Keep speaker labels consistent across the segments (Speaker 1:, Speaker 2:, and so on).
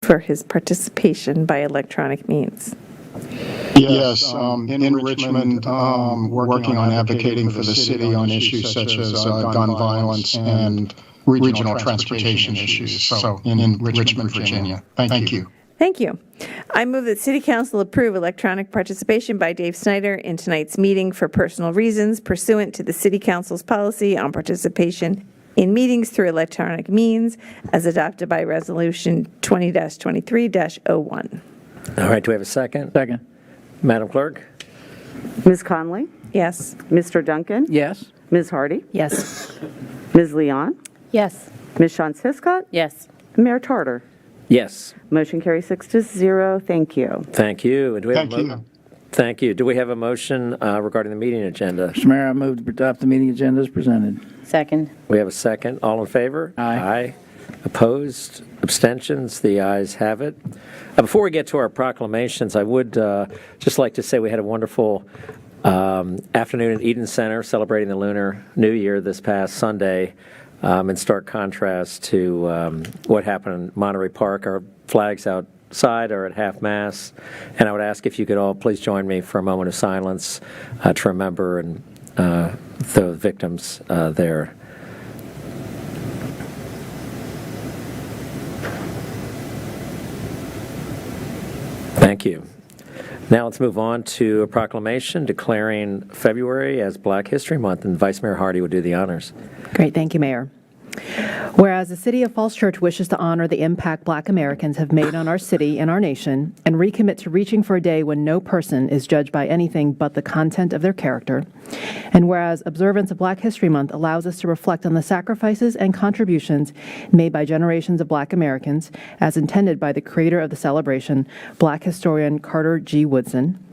Speaker 1: for his participation by electronic means.
Speaker 2: Yes, in Richmond, working on advocating for the city on issues such as gun violence and regional transportation issues. So in Richmond, Virginia. Thank you.
Speaker 1: Thank you. I move that City Council approve electronic participation by Dave Snyder in tonight's meeting for personal reasons pursuant to the City Council's policy on participation in meetings through electronic means as adopted by Resolution 20-23-01.
Speaker 3: All right, do we have a second?
Speaker 4: Second.
Speaker 3: Madam Clerk?
Speaker 5: Ms. Conley?
Speaker 1: Yes.
Speaker 5: Mr. Duncan?
Speaker 4: Yes.
Speaker 5: Ms. Hardy?
Speaker 6: Yes.
Speaker 5: Ms. Leon?
Speaker 6: Yes.
Speaker 5: Ms. Shantz Hiscott?
Speaker 6: Yes.
Speaker 5: Mayor Tarter?
Speaker 3: Yes.
Speaker 5: Motion carries 6-0. Thank you.
Speaker 3: Thank you. And do we have
Speaker 2: Thank you.
Speaker 3: Thank you. Do we have a motion regarding the meeting agenda?
Speaker 4: Mr. Mayor, I move to adopt the meeting agenda as presented.
Speaker 6: Second.
Speaker 3: We have a second. All in favor?
Speaker 4: Aye.
Speaker 3: Opposed? Abstentions? The ayes have it. Before we get to our proclamations, I would just like to say we had a wonderful afternoon at Eden Center celebrating the Lunar New Year this past Sunday. In stark contrast to what happened in Monterey Park. Our flags outside are at half-mast, and I would ask if you could all please join me for a moment of silence to remember the victims there. Thank you. Now let's move on to a proclamation declaring February as Black History Month, and Vice Mayor Hardy would do the honors.
Speaker 7: Great. Thank you, Mayor. Whereas the City of Falls Church wishes to honor the impact Black Americans have made on our city and our nation and recommit to reaching for a day when no person is judged by anything but the content of their character, and whereas observance of Black History Month allows us to reflect on the sacrifices and contributions made by generations of Black Americans, as intended by the creator of the celebration, Black historian Carter G. Woodson,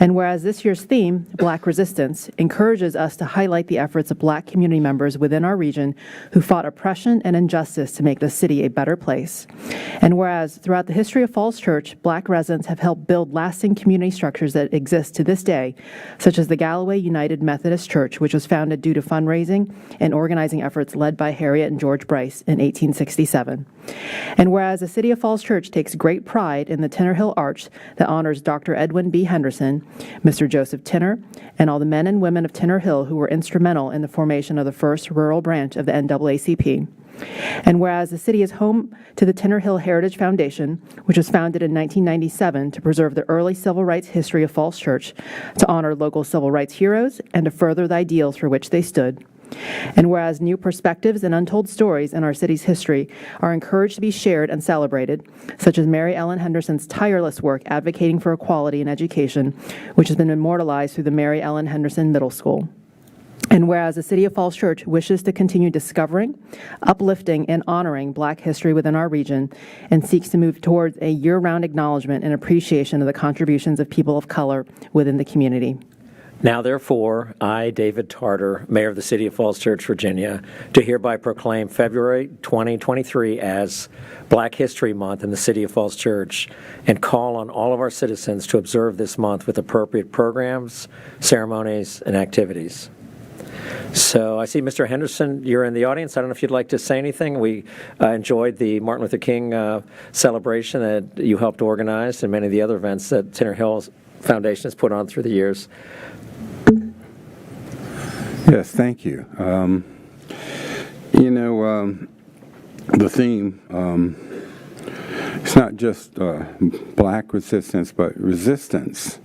Speaker 7: and whereas this year's theme, Black Resistance, encourages us to highlight the efforts of Black community members within our region who fought oppression and injustice to make the city a better place. And whereas throughout the history of Falls Church, Black residents have helped build lasting community structures that exist to this day, such as the Galloway United Methodist Church, which was founded due to fundraising and organizing efforts led by Harriet and George Bryce in 1867. And whereas the City of Falls Church takes great pride in the Tinner Hill Arch that honors Dr. Edwin B. Henderson, Mr. Joseph Tinner, and all the men and women of Tinner Hill who were instrumental in the formation of the first rural branch of the NAACP. And whereas the city is home to the Tinner Hill Heritage Foundation, which was founded in 1997 to preserve the early civil rights history of Falls Church, to honor local civil rights heroes, and to further the ideals for which they stood. And whereas new perspectives and untold stories in our city's history are encouraged to be shared and celebrated, such as Mary Ellen Henderson's tireless work advocating for equality in education, which has been immortalized through the Mary Ellen Henderson Middle School. And whereas the City of Falls Church wishes to continue discovering, uplifting, and honoring Black history within our region and seeks to move towards a year-round acknowledgement and appreciation of the contributions of people of color within the community.
Speaker 3: Now, therefore, I, David Tarter, Mayor of the City of Falls Church, Virginia, do hereby proclaim February 2023 as Black History Month in the City of Falls Church and call on all of our citizens to observe this month with appropriate programs, ceremonies, and activities. So I see Mr. Henderson, you're in the audience. I don't know if you'd like to say anything. We enjoyed the Martin Luther King celebration that you helped organize and many of the other events that Tinner Hill Foundation has put on through the years.
Speaker 8: Yes, thank you. The theme, it's not just Black resistance, but resistance,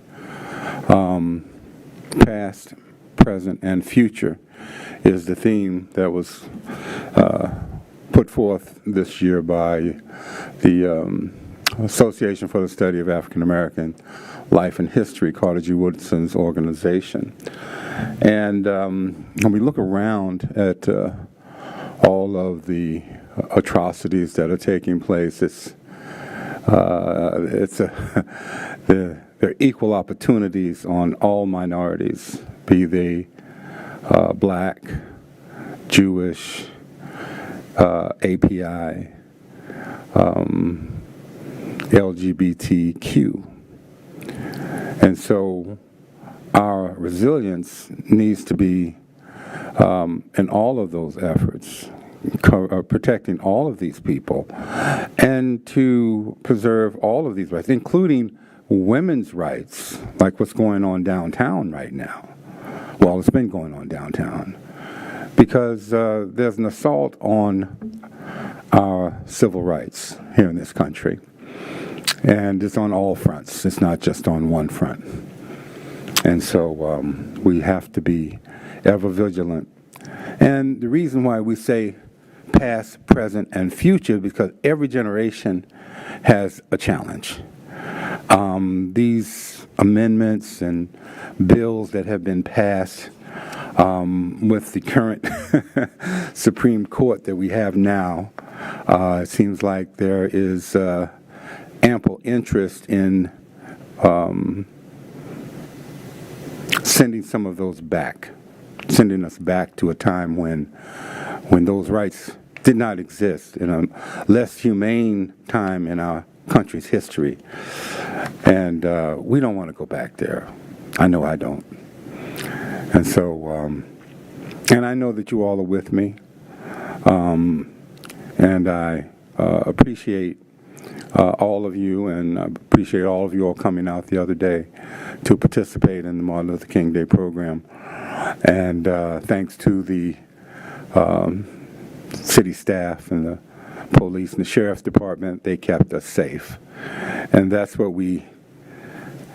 Speaker 8: past, present, and future, is the theme that was put forth this year by the Association for the Study of African American Life and History, Carter G. Woodson's organization. And when we look around at all of the atrocities that are taking place, there are equal opportunities on all minorities, be they Black, Jewish, API, LGBTQ. And so our resilience needs to be in all of those efforts, protecting all of these people and to preserve all of these rights, including women's rights, like what's going on downtown right now. Well, it's been going on downtown because there's an assault on our civil rights here in this country. And it's on all fronts. It's not just on one front. And so we have to be ever vigilant. And the reason why we say past, present, and future, because every generation has a challenge. These amendments and bills that have been passed with the current Supreme Court that we have now, it seems like there is ample interest in sending some of those back, sending us back to a time when those rights did not exist, in a less humane time in our country's history. And we don't want to go back there. I know I don't. And so, and I know that you all are with me. And I appreciate all of you, and I appreciate all of you all coming out the other day to participate in the Martin Luther King Day program. And thanks to the city staff and the police and the sheriff's department, they kept us safe. And that's what we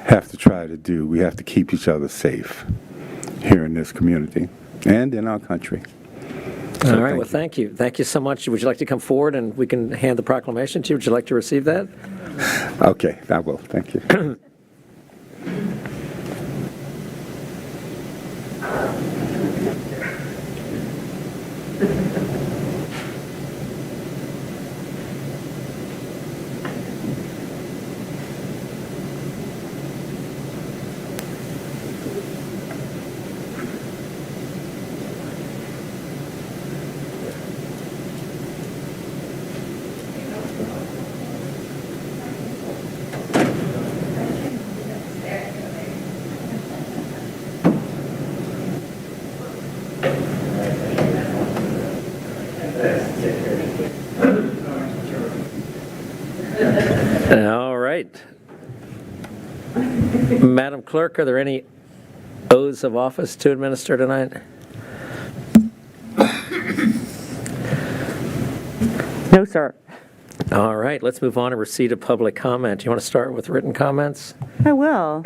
Speaker 8: have to try to do. We have to keep each other safe here in this community and in our country.
Speaker 3: All right, well, thank you. Thank you so much. Would you like to come forward and we can hand the proclamation to you? Would you like to receive that?
Speaker 8: Okay, I will. Thank you.
Speaker 3: All right. Madam Clerk, are there any oaths of office to administer tonight?
Speaker 5: No, sir.
Speaker 3: All right, let's move on to receipt of public comment. Do you want to start with written comments?
Speaker 5: I will.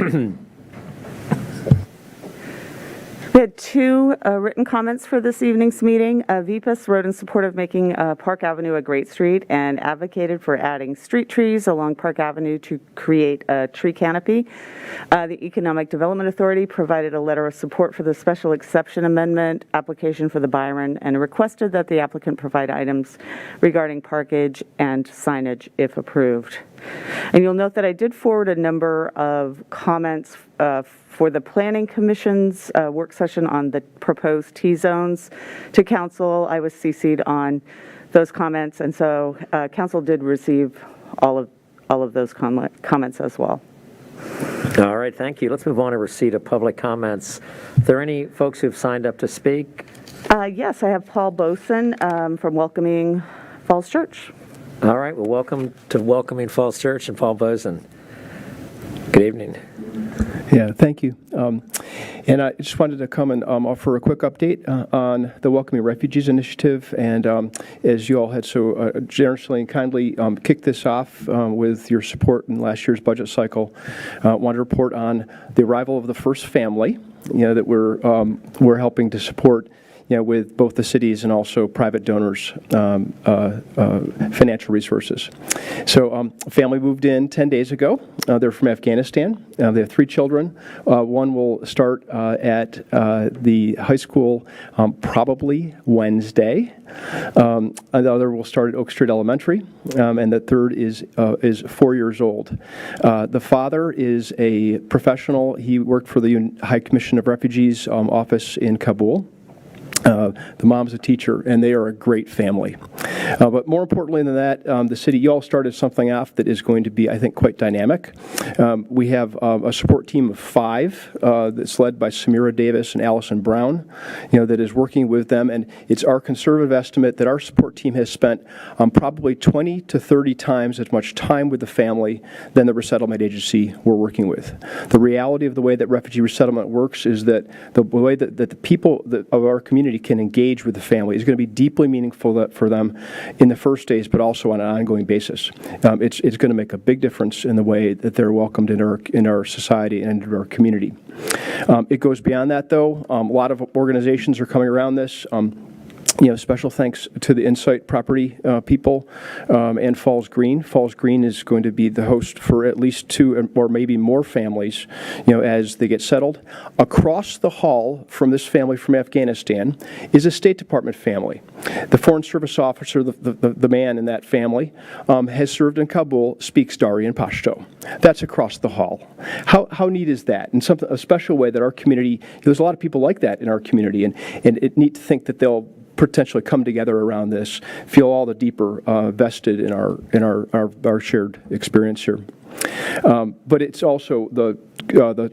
Speaker 5: We had two written comments for this evening's meeting. VPAS wrote in support of making Park Avenue a great street and advocated for adding street trees along Park Avenue to create a tree canopy. The Economic Development Authority provided a letter of support for the special exception amendment application for the Byron and requested that the applicant provide items regarding parkage and signage if approved. And you'll note that I did forward a number of comments for the Planning Commission's work session on the proposed T-zones to Council. I was CC'd on those comments, and so Council did receive all of those comments as well.
Speaker 3: All right, thank you. Let's move on to receipt of public comments. Are there any folks who've signed up to speak?
Speaker 5: Yes, I have Paul Boson from Welcoming Falls Church.
Speaker 3: All right, well, welcome to Welcoming Falls Church and Paul Boson. Good evening.
Speaker 6: Yeah, thank you. And I just wanted to come and offer a quick update on the Welcoming Refugees Initiative. And as you all had so generously and kindly kicked this off with your support in last year's budget cycle, I wanted to report on the arrival of the first family, that we're helping to support, with both the cities and also private donors' financial resources. So a family moved in 10 days ago. They're from Afghanistan. They have 3 children. One will start at the high school probably Wednesday. The other will start at Oak Street Elementary, and the third is 4 years old. The father is a professional. He worked for the High Commission of Refugees office in Kabul. The mom's a teacher, and they are a great family. But more importantly than that, the city, you all started something off that is going to be, I think, quite dynamic. We have a support team of 5 that's led by Samira Davis and Allison Brown, that is working with them. And it's our conservative estimate that our support team has spent probably 20 to 30 times as much time with the family than the resettlement agency we're working with. The reality of the way that refugee resettlement works is that the way that the people of our community can engage with the family is going to be deeply meaningful for them in the first days, but also on an ongoing basis. It's going to make a big difference in the way that they're welcomed in our society and in our community. It goes beyond that, though. A lot of organizations are coming around this. Special thanks to the Insight Property people and Falls Green. Falls Green is going to be the host for at least 2 or maybe more families, as they get settled. Across the hall from this family from Afghanistan is a State Department family. The Foreign Service officer, the man in that family, has served in Kabul, speaks Dari and Pashto. That's across the hall. How neat is that? And a special way that our community, there's a lot of people like that in our community, and it's neat to think that they'll potentially come together around this, feel all the deeper vested in our shared experience here. But it's also the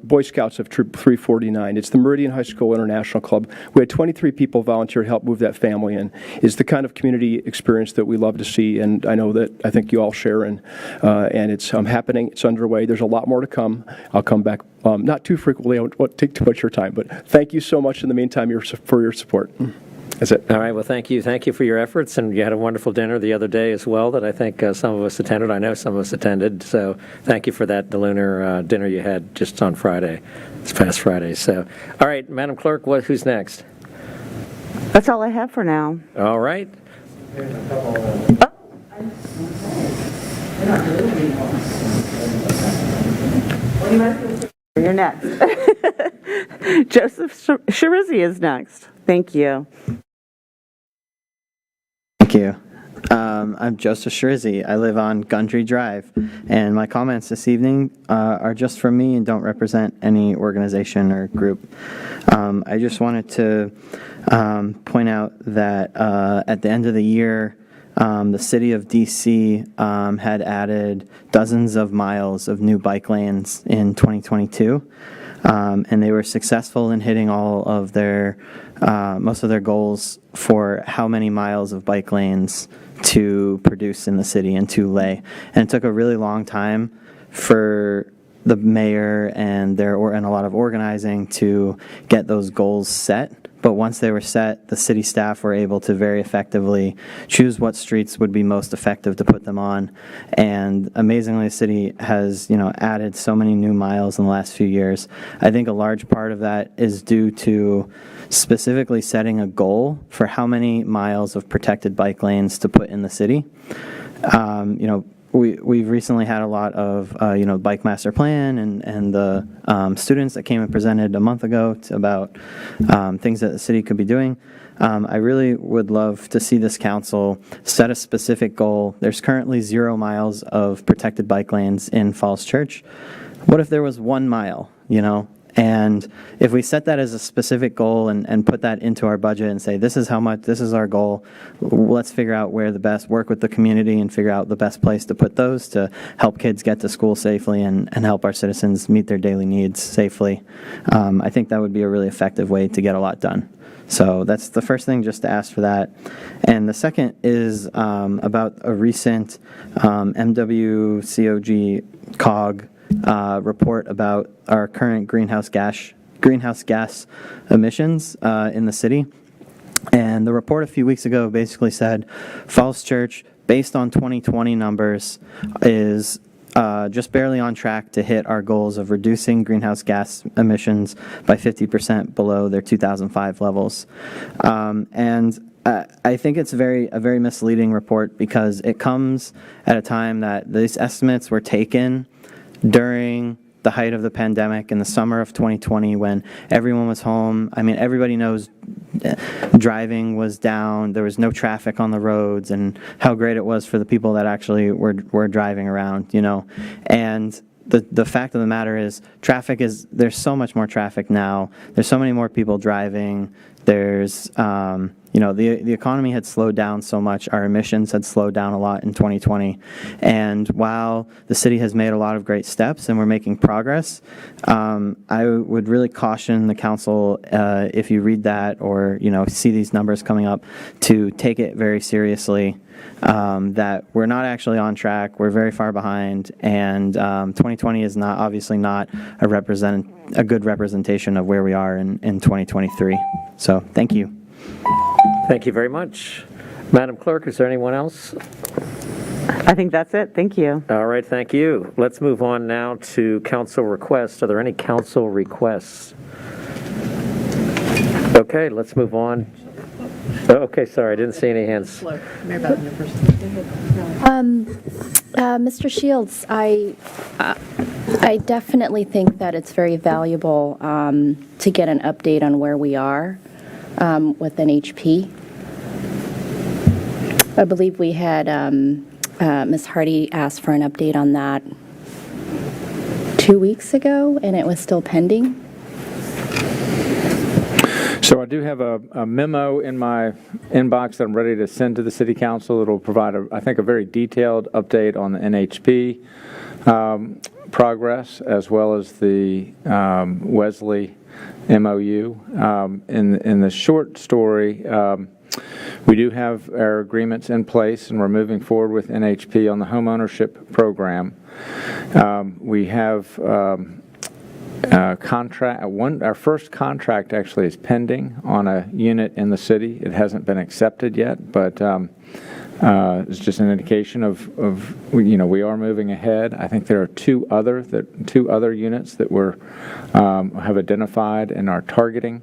Speaker 6: Boy Scouts of Troop 349. It's the Meridian High School International Club. We had 23 people volunteer to help move that family in. It's the kind of community experience that we love to see, and I think you all share, and it's happening. It's underway. There's a lot more to come. I'll come back not too frequently. I won't take too much of your time, but thank you so much in the meantime for your support. That's it.
Speaker 3: All right. Well, thank you. Thank you for your efforts. And you had a wonderful dinner the other day as well that I think some of us attended. I know some of us attended. So thank you for that, the lunar dinner you had just on Friday, this past Friday. So, all right, Madam Clerk, who's next?
Speaker 5: That's all I have for now.
Speaker 3: All right.
Speaker 5: You're next. Joseph Shirizzi is next. Thank you.
Speaker 9: Thank you. I'm Joseph Shirizzi. I live on Gundry Drive, and my comments this evening are just from me and don't represent any organization or group. I just wanted to point out that at the end of the year, the city of DC had added dozens of miles of new bike lanes in 2022. And they were successful in hitting all of their, most of their goals for how many miles of bike lanes to produce in the city and to lay. And it took a really long time for the mayor and a lot of organizing to get those goals set. But once they were set, the city staff were able to very effectively choose what streets would be most effective to put them on. And amazingly, the city has, added so many new miles in the last few years. I think a large part of that is due to specifically setting a goal for how many miles of protected bike lanes to put in the city. We've recently had a lot of, Bike Master Plan and the students that came and presented a month ago about things that the city could be doing. I really would love to see this council set a specific goal. There's currently 0 miles of protected bike lanes in Falls Church. What if there was 1 mile, And if we set that as a specific goal and put that into our budget and say, this is how much, this is our goal, let's figure out where work with the community and figure out the best place to put those to help kids get to school safely and help our citizens meet their daily needs safely. I think that would be a really effective way to get a lot done. So that's the first thing, just to ask for that. And the second is about a recent MWCOG COG report about our current greenhouse gas emissions in the city. And the report a few weeks ago basically said Falls Church, based on 2020 numbers, is just barely on track to hit our goals of reducing greenhouse gas emissions by 50% below their 2005 levels. And I think it's a very misleading report because it comes at a time that these estimates were taken during the height of the pandemic in the summer of 2020 when everyone was home. I mean, everybody knows driving was down, there was no traffic on the roads, and how great it was for the people that actually were driving around, And the fact of the matter is there's so much more traffic now. There's so many more people driving. There's, the economy had slowed down so much. Our emissions had slowed down a lot in 2020. And while the city has made a lot of great steps and we're making progress, I would really caution the council, if you read that or, see these numbers coming up, to take it very seriously. That we're not actually on track. We're very far behind, and 2020 is obviously not a good representation of where we are in 2023. So, thank you.
Speaker 3: Thank you very much. Madam Clerk, is there anyone else?
Speaker 5: I think that's it. Thank you.
Speaker 3: All right, thank you. Let's move on now to council requests. Are there any council requests? Okay, let's move on. Oh, okay, sorry, I didn't see any hands.
Speaker 10: Mr. Shields, I definitely think that it's very valuable to get an update on where we are with NHP. I believe we had Ms. Hardy asked for an update on that 2 weeks ago, and it was still pending.
Speaker 11: So I do have a memo in my inbox that I'm ready to send to the City Council. It'll provide, I think, a very detailed update on the NHP progress, as well as the Wesley MOU. In the short story, we do have our agreements in place, and we're moving forward with NHP on the homeownership program. We have our first contract actually is pending on a unit in the city. It hasn't been accepted yet, but it's just an indication of we are moving ahead. I think there are two other units that we're have identified and are targeting.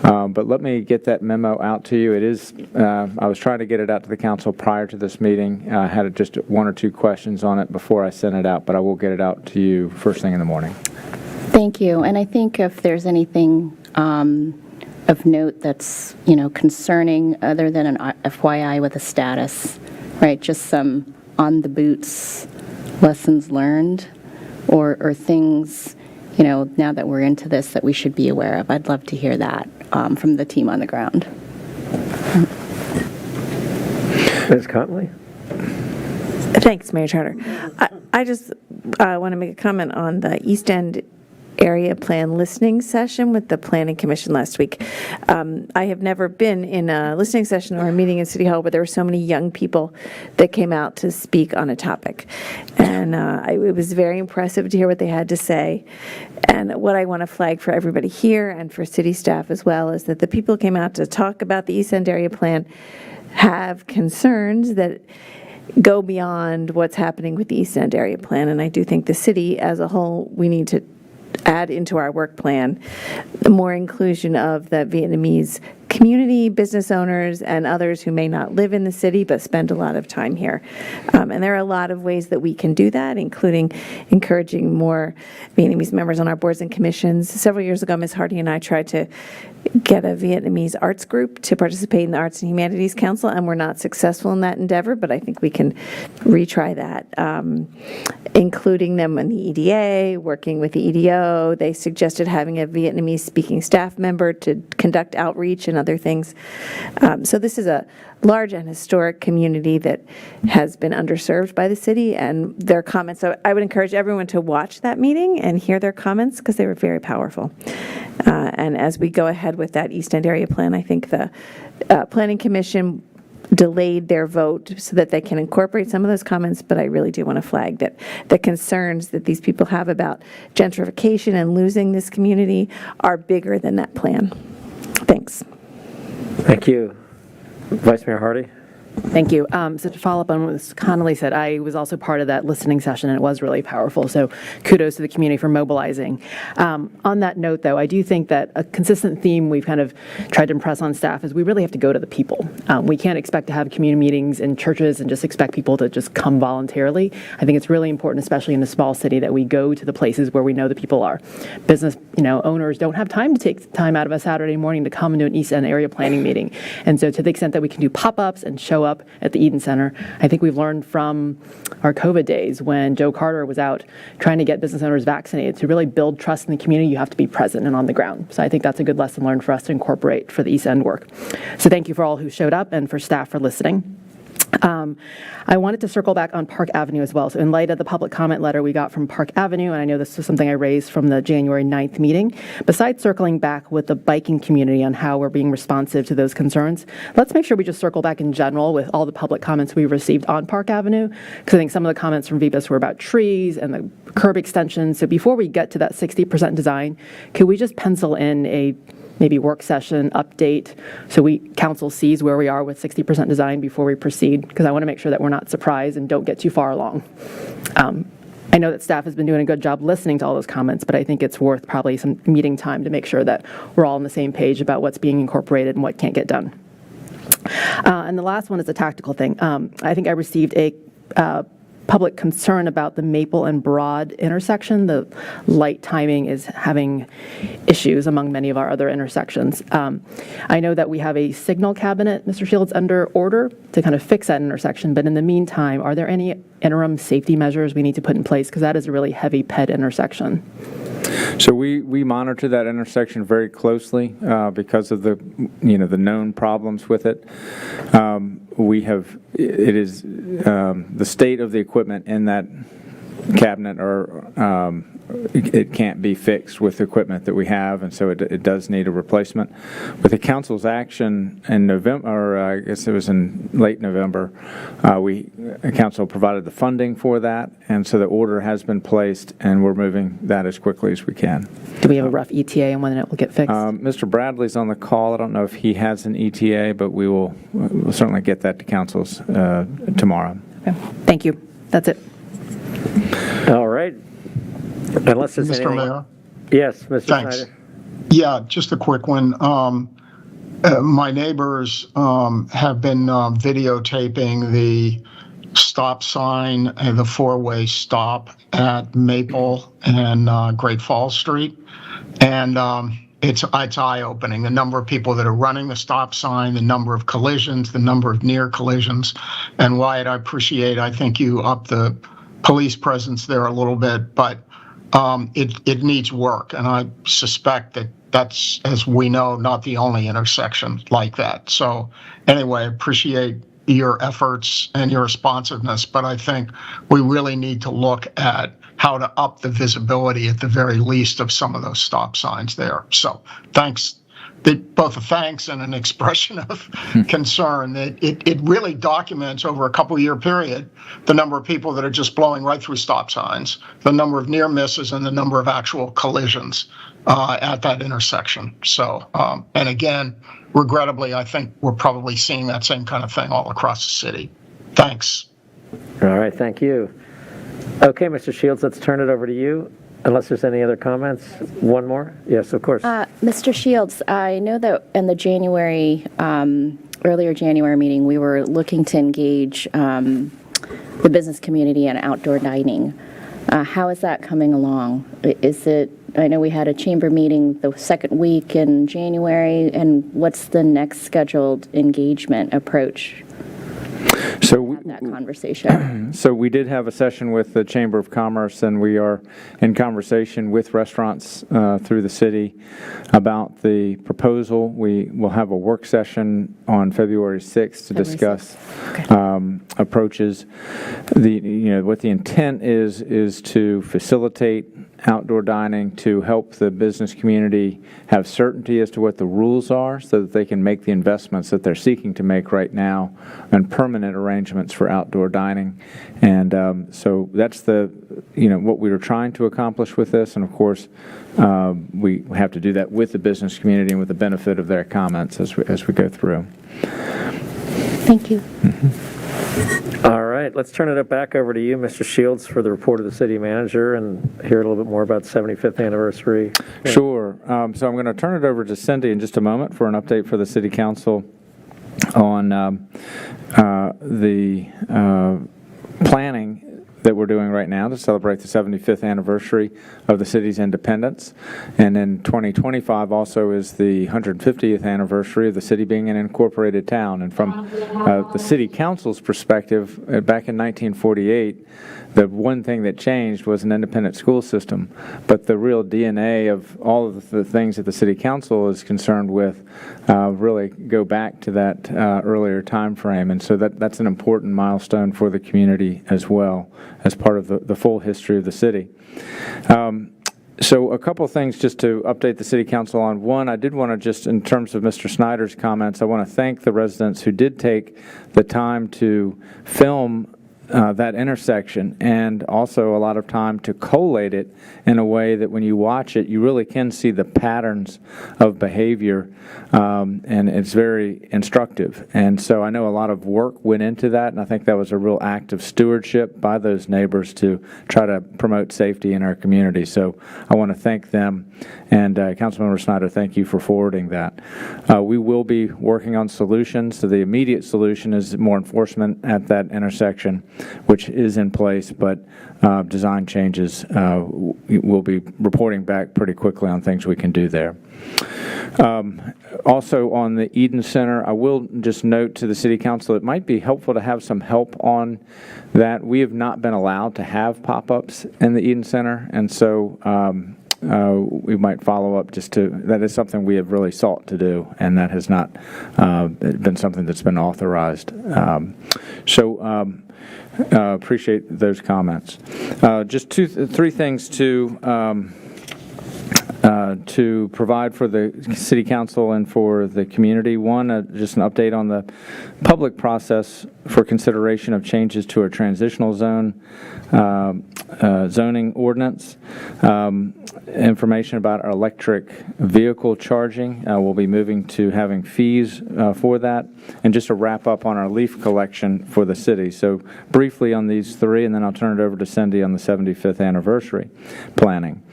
Speaker 11: But let me get that memo out to you. It is I was trying to get it out to the council prior to this meeting. I had just one or two questions on it before I sent it out, but I will get it out to you first thing in the morning.
Speaker 10: Thank you. And I think if there's anything of note that's, concerning other than an FYI with a status, right? Just some on the boots lessons learned or things, now that we're into this that we should be aware of. I'd love to hear that from the team on the ground.
Speaker 3: Ms. Conley?
Speaker 1: Thanks, Mayor Charter. I just want to make a comment on the East End area plan listening session with the Planning Commission last week. I have never been in a listening session or a meeting in City Hall where there were so many young people that came out to speak on a topic. And it was very impressive to hear what they had to say. And what I want to flag for everybody here and for city staff as well is that the people who came out to talk about the East End area plan have concerns that go beyond what's happening with the East End area plan. And I do think the city as a whole, we need to add into our work plan more inclusion of the Vietnamese community, business owners, and others who may not live in the city but spend a lot of time here. And there are a lot of ways that we can do that, including encouraging more Vietnamese members on our boards and commissions. Several years ago, Ms. Hardy and I tried to get a Vietnamese arts group to participate in the Arts and Humanities Council, and we're not successful in that endeavor, but I think we can retry that, including them in the EDA, working with the EDO. They suggested having a Vietnamese-speaking staff member to conduct outreach and other things. So this is a large and historic community that has been underserved by the city, and their comments, so I would encourage everyone to watch that meeting and hear their comments because they were very powerful. And as we go ahead with that East End area plan, I think the Planning Commission delayed their vote so that they can incorporate some of those comments, but I really do want to flag that the concerns that these people have about gentrification and losing this community are bigger than that plan. Thanks.
Speaker 3: Thank you. Vice Mayor Hardy?
Speaker 7: Thank you. So to follow up on what Ms. Connolly said, I was also part of that listening session, and it was really powerful. So kudos to the community for mobilizing. On that note, though, I do think that a consistent theme we've kind of tried to impress on staff is we really have to go to the people. We can't expect to have community meetings in churches and just expect people to just come voluntarily. I think it's really important, especially in a small city, that we go to the places where we know the people are. Business, owners don't have time to take time out of a Saturday morning to come into an East End area planning meeting. And so to the extent that we can do pop-ups and show up at the Eden Center. I think we've learned from our COVID days when Joe Carter was out trying to get business owners vaccinated. To really build trust in the community, you have to be present and on the ground. So I think that's a good lesson learned for us to incorporate for the East End work. So thank you for all who showed up and for staff for listening. I wanted to circle back on Park Avenue as well. So in light of the public comment letter we got from Park Avenue, and I know this was something I raised from the January 9th meeting, besides circling back with the biking community on how we're being responsive to those concerns, let's make sure we just circle back in general with all the public comments we received on Park Avenue, because I think some of the comments from VPUS were about trees and the curb extensions. So before we get to that 60% design, could we just pencil in a maybe work session update so council sees where we are with 60% design before we proceed, because I want to make sure that we're not surprised and don't get too far along. I know that staff has been doing a good job listening to all those comments, but I think it's worth probably some meeting time to make sure that we're all on the same page about what's being incorporated and what can't get done. And the last one is a tactical thing. I think I received a public concern about the Maple and Broad intersection. The light timing is having issues among many of our other intersections. I know that we have a signal cabinet, Mr. Shields, under order to kind of fix that intersection, but in the meantime, are there any interim safety measures we need to put in place? Because that is a really heavy ped intersection.
Speaker 11: So we monitor that intersection very closely because of the known problems with it. It is the state of the equipment in that cabinet, or it can't be fixed with the equipment that we have, and so it does need a replacement. With the council's action in November, or I guess it was in late November, council provided the funding for that, and so the order has been placed, and we're moving that as quickly as we can.
Speaker 7: Do we have a rough ETA on when it will get fixed?
Speaker 11: Mr. Bradley's on the call. I don't know if he has an ETA, but we'll certainly get that to council's tomorrow.
Speaker 7: Okay. Thank you. That's it.
Speaker 3: All right. Unless there's anything.
Speaker 2: Mr. Mayor?
Speaker 3: Yes, Mr.
Speaker 2: Thanks.
Speaker 3: Snyder.
Speaker 2: Yeah, just a quick one. My neighbors have been videotaping the stop sign and the four-way stop at Maple and Great Falls Street. And it's eye-opening, the number of people that are running the stop sign, the number of collisions, the number of near collisions. And Wyatt, I think you up the police presence there a little bit, but it needs work. And I suspect that that's, as we know, not the only intersection like that. So anyway, I appreciate your efforts and your responsiveness, but I think we really need to look at how to up the visibility at the very least of some of those stop signs there. So thanks, both a thanks and an expression of concern. That it really documents over a couple-year period the number of people that are just blowing right through stop signs, the number of near misses, and the number of actual collisions at that intersection. So, and again, regrettably, I think we're probably seeing that same kind of thing all across the city. Thanks.
Speaker 3: All right, thank you. Okay, Mr. Shields, let's turn it over to you, unless there's any other comments. One more? Yes, of course.
Speaker 10: Mr. Shields, I know that in the earlier January meeting, we were looking to engage the business community in outdoor dining. How is that coming along? I know we had a chamber meeting the second week in January, and what's the next scheduled engagement approach?
Speaker 11: So
Speaker 10: that conversation.
Speaker 11: So we did have a session with the Chamber of Commerce, and we are in conversation with restaurants through the city about the proposal. We will have a work session on February 6th to discuss approaches. What the intent is to facilitate outdoor dining, to help the business community have certainty as to what the rules are so that they can make the investments that they're seeking to make right now and permanent arrangements for outdoor dining. And so that's what we were trying to accomplish with this. And of course, we have to do that with the business community and with the benefit of their comments as we go through.
Speaker 10: Thank you.
Speaker 3: All right, let's turn it back over to you, Mr. Shields, for the report of the city manager and hear a little bit more about the 75th anniversary.
Speaker 11: Sure. So I'm going to turn it over to Cindy in just a moment for an update for the city council on the planning that we're doing right now to celebrate the 75th anniversary of the city's independence. And in 2025 also is the 150th anniversary of the city being an incorporated town. And from the city council's perspective, back in 1948, the one thing that changed was an independent school system. But the real DNA of all of the things that the city council is concerned with really go back to that earlier time frame. And so that's an important milestone for the community as well, as part of the full history of the city. So a couple things just to update the City Council on. One, I did want to just, in terms of Mr. Snyder's comments, I want to thank the residents who did take the time to film that intersection, and also a lot of time to collate it in a way that when you watch it, you really can see the patterns of behavior, and it's very instructive. And so I know a lot of work went into that, and I think that was a real act of stewardship by those neighbors to try to promote safety in our community. So I want to thank them, and Councilmember Snyder, thank you for forwarding that. We will be working on solutions. So the immediate solution is more enforcement at that intersection, which is in place, but design changes, we'll be reporting back pretty quickly on things we can do there. Also on the Eden Center, I will just note to the City Council, it might be helpful to have some help on that. We have not been allowed to have pop-ups in the Eden Center, and so we might follow up that is something we have really sought to do, and that has not been something that's been authorized. Appreciate those comments. Just three things to provide for the City Council and for the community. One, just an update on the public process for consideration of changes to our transitional zone zoning ordinance. Information about our electric vehicle charging. We'll be moving to having fees for that, and just to wrap up on our leaf collection for the city. So briefly on these three, and then I'll turn it over to Cindy on the 75th anniversary planning.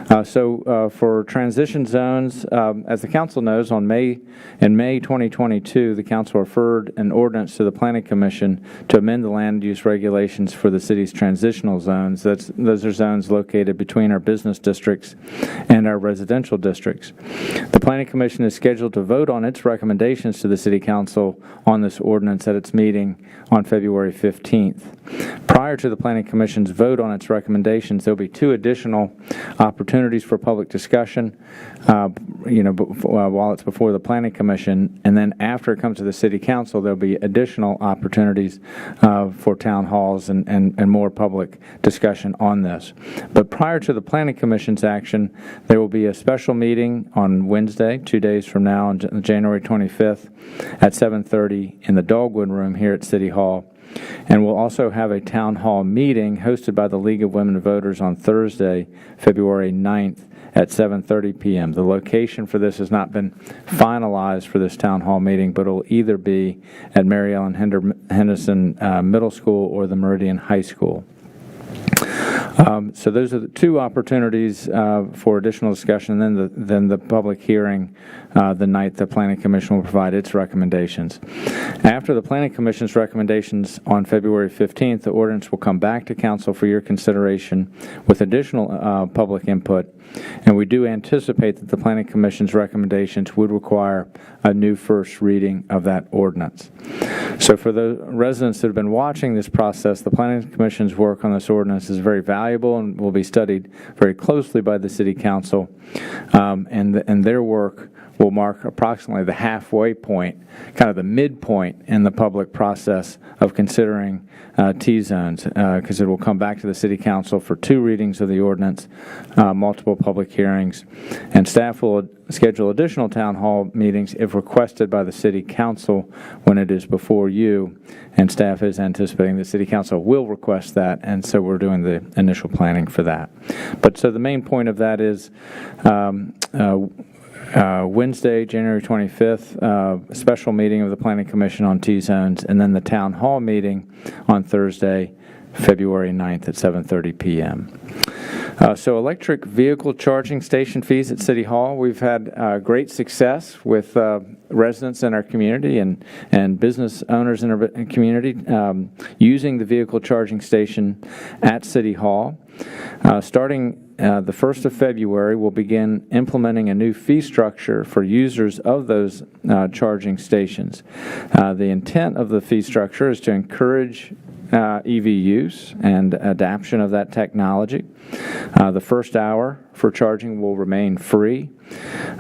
Speaker 11: For transition zones, as the council knows, in May 2022, the council referred an ordinance to the Planning Commission to amend the land use regulations for the city's transitional zones. Those are zones located between our business districts and our residential districts. The Planning Commission is scheduled to vote on its recommendations to the City Council on this ordinance at its meeting on February 15th. Prior to the Planning Commission's vote on its recommendations, there will be two additional opportunities for public discussion, while it's before the Planning Commission, and then after it comes to the City Council, there'll be additional opportunities for town halls and more public discussion on this. But prior to the Planning Commission's action, there will be a special meeting on Wednesday, 2 days from now, on January 25th at 7:30 in the Dogwood Room here at City Hall. And we'll also have a town hall meeting hosted by the League of Women Voters on Thursday, February 9th at 7:30 p.m. The location for this has not been finalized for this town hall meeting, but it will either be at Mary Ellen Henderson Middle School or the Meridian High School. So those are the two opportunities for additional discussion, and then the public hearing the night the Planning Commission will provide its recommendations. After the Planning Commission's recommendations on February 15th, the ordinance will come back to Council for your consideration with additional public input, and we do anticipate that the Planning Commission's recommendations would require a new first reading of that ordinance. So for the residents that have been watching this process, the Planning Commission's work on this ordinance is very valuable and will be studied very closely by the City Council, and their work will mark approximately the halfway point, kind of the midpoint in the public process of considering T-zones, because it will come back to the City Council for 2 readings of the ordinance, multiple public hearings, and staff will schedule additional town hall meetings if requested by the City Council when it is before you, and staff is anticipating the City Council will request that, and so we're doing the initial planning for that. But so the main point of that is Wednesday, January 25th, special meeting of the Planning Commission on T-zones, and then the town hall meeting on Thursday, February 9th at 7:30 p.m. So electric vehicle charging station fees at City Hall, we've had great success with residents in our community and business owners in our community using the vehicle charging station at City Hall. Starting the 1st of February, we'll begin implementing a new fee structure for users of those charging stations. The intent of the fee structure is to encourage EV use and adoption of that technology. The first hour for charging will remain free.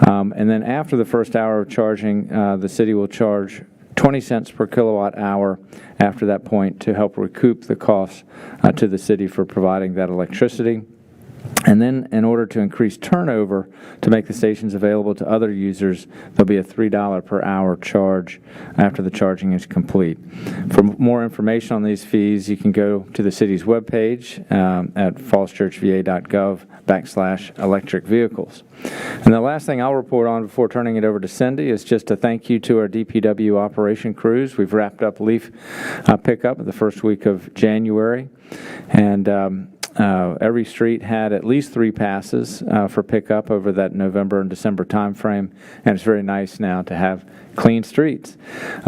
Speaker 11: And then after the first hour of charging, the city will charge 20 cents per kilowatt hour after that point to help recoup the costs to the city for providing that electricity. And then in order to increase turnover to make the stations available to other users, there'll be a $3 per hour charge after the charging is complete. For more information on these fees, you can go to the city's webpage at fallschurchva.gov/electric vehicles. And the last thing I'll report on before turning it over to Cindy is just a thank you to our DPW operation crews. We've wrapped up leaf pickup the first week of January, and every street had at least 3 passes for pickup over that November and December timeframe, and it's very nice now to have clean streets.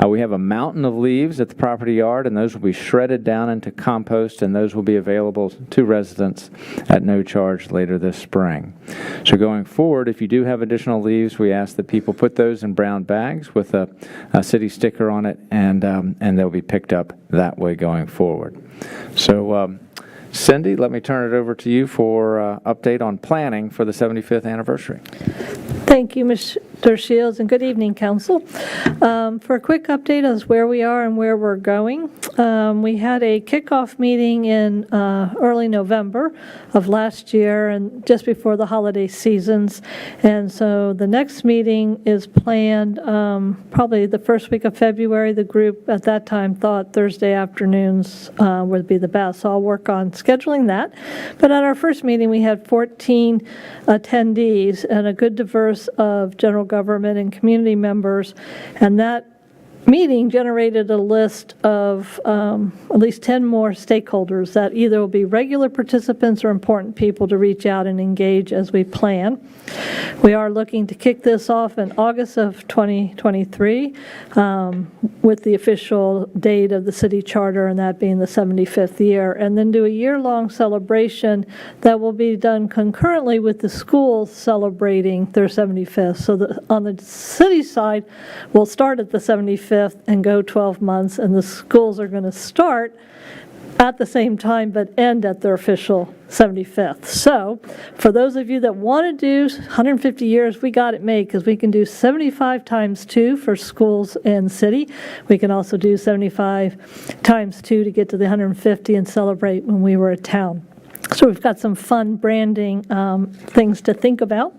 Speaker 11: We have a mountain of leaves at the property yard, and those will be shredded down into compost, and those will be available to residents at no charge later this spring. So going forward, if you do have additional leaves, we ask that people put those in brown bags with a city sticker on it, and they'll be picked up that way going forward. So Cindy, let me turn it over to you for update on planning for the 75th anniversary.
Speaker 12: Thank you, Mr. Shields, and good evening, Council. For a quick update on where we are and where we're going, we had a kickoff meeting in early November of last year and just before the holiday seasons. And so the next meeting is planned probably the first week of February. The group at that time thought Thursday afternoons would be the best. So I'll work on scheduling that. But at our first meeting, we had 14 attendees and a good diverse of general government and community members, and that meeting generated a list of at least 10 more stakeholders that either will be regular participants or important people to reach out and engage as we plan. We are looking to kick this off in August of 2023 with the official date of the city charter, and that being the 75th year, and then do a year-long celebration that will be done concurrently with the schools celebrating their 75th. So on the city side, we'll start at the 75th and go 12 months, and the schools are going to start at the same time but end at their official 75th. So for those of you that want to do 150 years, we got it made, because we can do 75 times 2 for schools and city. We can also do 75 times 2 to get to the 150 and celebrate when we were a town. So we've got some fun branding things to think about.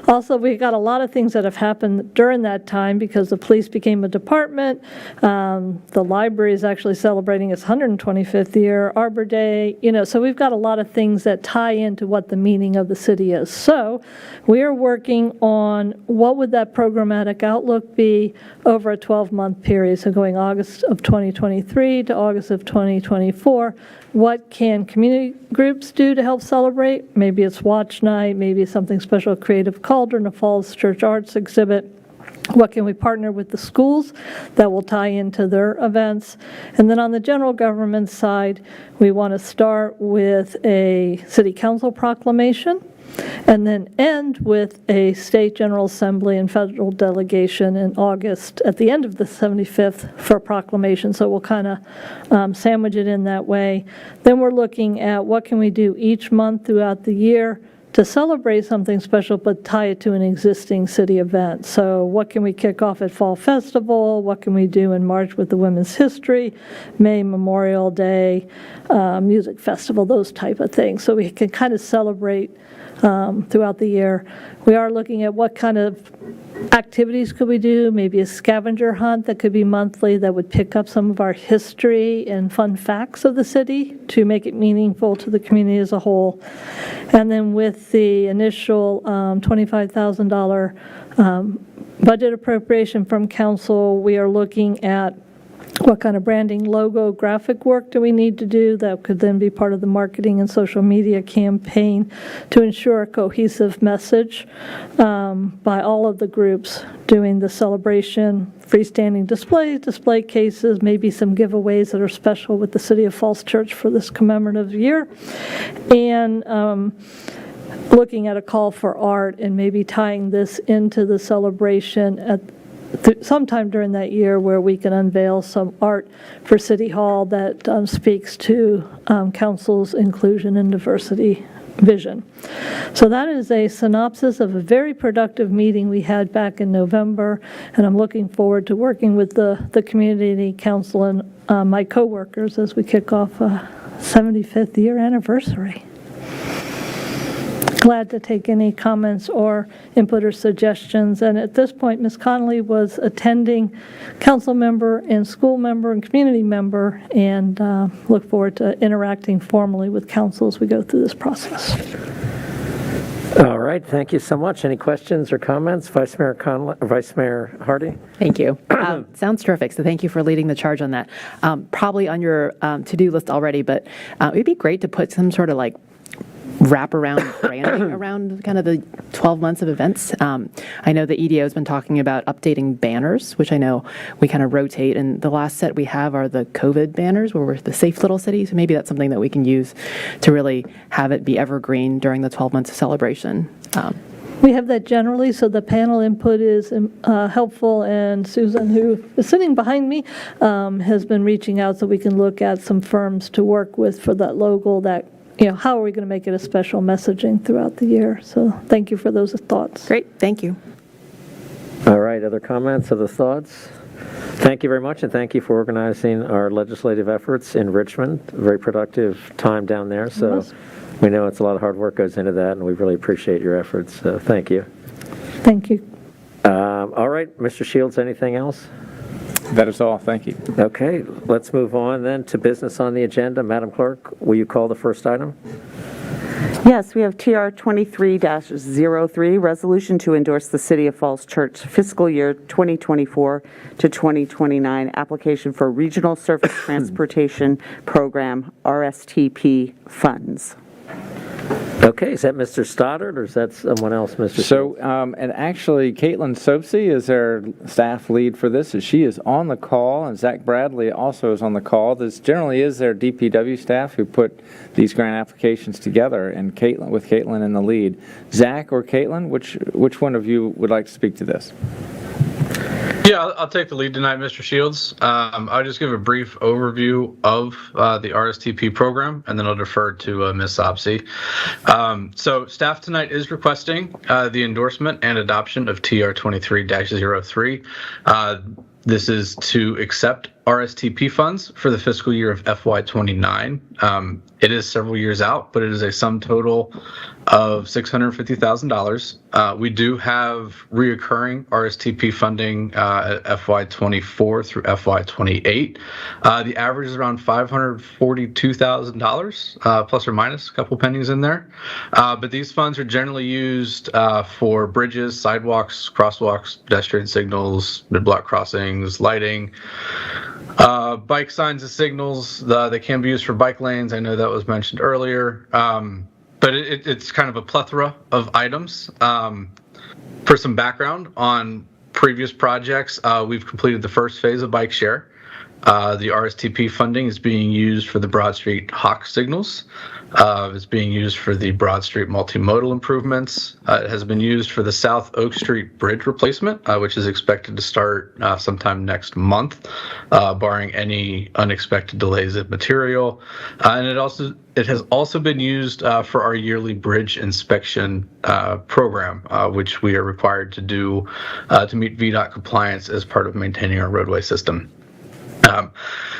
Speaker 12: Also, we've got a lot of things that have happened during that time because the police became a department. The library is actually celebrating its 125th year, Arbor Day, so we've got a lot of things that tie into what the meaning of the city is. So we are working on what would that programmatic outlook be over a 12-month period. So going August of 2023 to August of 2024, what can community groups do to help celebrate? Maybe it's watch night, maybe it's something special, Creative Cauldron, a Falls Church Arts exhibit. What can we partner with the schools that will tie into their events? And then on the general government side, we want to start with a city council proclamation and then end with a state general assembly and federal delegation in August at the end of the 75th for a proclamation. So we'll kind of sandwich it in that way. Then we're looking at what can we do each month throughout the year to celebrate something special but tie it to an existing city event. So what can we kick off at Fall Festival? What can we do in March with the Women's History, May Memorial Day, Music Festival, those type of things. So we can kind of celebrate throughout the year. We are looking at what kind of activities could we do, maybe a scavenger hunt that could be monthly that would pick up some of our history and fun facts of the city to make it meaningful to the community as a whole. And then with the initial $25,000 budget appropriation from council, we are looking at what kind of branding, logo, graphic work do we need to do that could then be part of the marketing and social media campaign to ensure a cohesive message by all of the groups doing the celebration, freestanding displays, display cases, maybe some giveaways that are special with the City of Falls Church for this commemorative year, and looking at a call for art and maybe tying this into the celebration at sometime during that year where we can unveil some art for City Hall that speaks to council's inclusion and diversity vision. So that is a synopsis of a very productive meeting we had back in November, and I'm looking forward to working with the community council and my coworkers as we kick off a 75th year anniversary. Glad to take any comments or input or suggestions. And at this point, Ms. Connolly was attending council member and school member and community member, and look forward to interacting formally with council as we go through this process.
Speaker 3: All right, thank you so much. Any questions or comments? Vice Mayor Hardy?
Speaker 7: Thank you. Sounds terrific. So thank you for leading the charge on that. Probably on your to-do list already, but it'd be great to put some sort of like wrap around branding around kind of the 12 months of events. I know the EDO has been talking about updating banners, which I know we kind of rotate, and the last set we have are the COVID banners where we're the safe little city, so maybe that's something that we can use to really have it be evergreen during the 12 months of celebration.
Speaker 12: We have that generally, so the panel input is helpful, and Susan, who is sitting behind me, has been reaching out so we can look at some firms to work with for that logo, that, you know, how are we going to make it a special messaging throughout the year? So thank you for those thoughts.
Speaker 7: Great, thank you.
Speaker 3: All right, other comments, other thoughts? Thank you very much, and thank you for organizing our legislative efforts in Richmond. Very productive time down there, so we know it's a lot of hard work goes into that, and we really appreciate your efforts, so thank you.
Speaker 12: Thank you.
Speaker 3: All right, Mr. Shields, anything else?
Speaker 11: That is all. Thank you.
Speaker 3: Okay, let's move on then to business on the agenda. Madam Clerk, will you call the first item?
Speaker 5: Yes, we have TR 23-03, resolution to endorse the City of Falls Church fiscal year 2024 to 2029 application for Regional Surface Transportation Program RSTP funds.
Speaker 3: Okay, is that Mr. Stoddard or is that someone else, Mr.
Speaker 11: So, and actually, Caitlin Sopsey is our staff lead for this. She is on the call, and Zach Bradley also is on the call. This generally is their DPW staff who put these grant applications together, and Caitlin, with Caitlin in the lead. Zach or Caitlin, which one of you would like to speak to this?
Speaker 13: Yeah, I'll take the lead tonight, Mr. Shields. I'll just give a brief overview of the RSTP program, and then I'll defer to Ms. Sopsey. So staff tonight is requesting the endorsement and adoption of TR 23-03. This is to accept RSTP funds for the fiscal year of FY29. It is several years out, but it is a sum total of $650,000. We do have reoccurring RSTP funding at FY24 through FY28. The average is around $542,000, plus or minus a couple pennies in there. But these funds are generally used for bridges, sidewalks, crosswalks, pedestrian signals, mid-block crossings, lighting, bike signs and signals. They can be used for bike lanes. I know that was mentioned earlier. But it's kind of a plethora of items. For some background on previous projects, we've completed the first phase of Bike Share. The RSTP funding is being used for the Broad Street Hawk signals. It's being used for the Broad Street multimodal improvements. It has been used for the South Oak Street bridge replacement, which is expected to start sometime next month, barring any unexpected delays in material. And it has also been used for our yearly bridge inspection program, which we are required to do to meet VDOT compliance as part of maintaining our roadway system.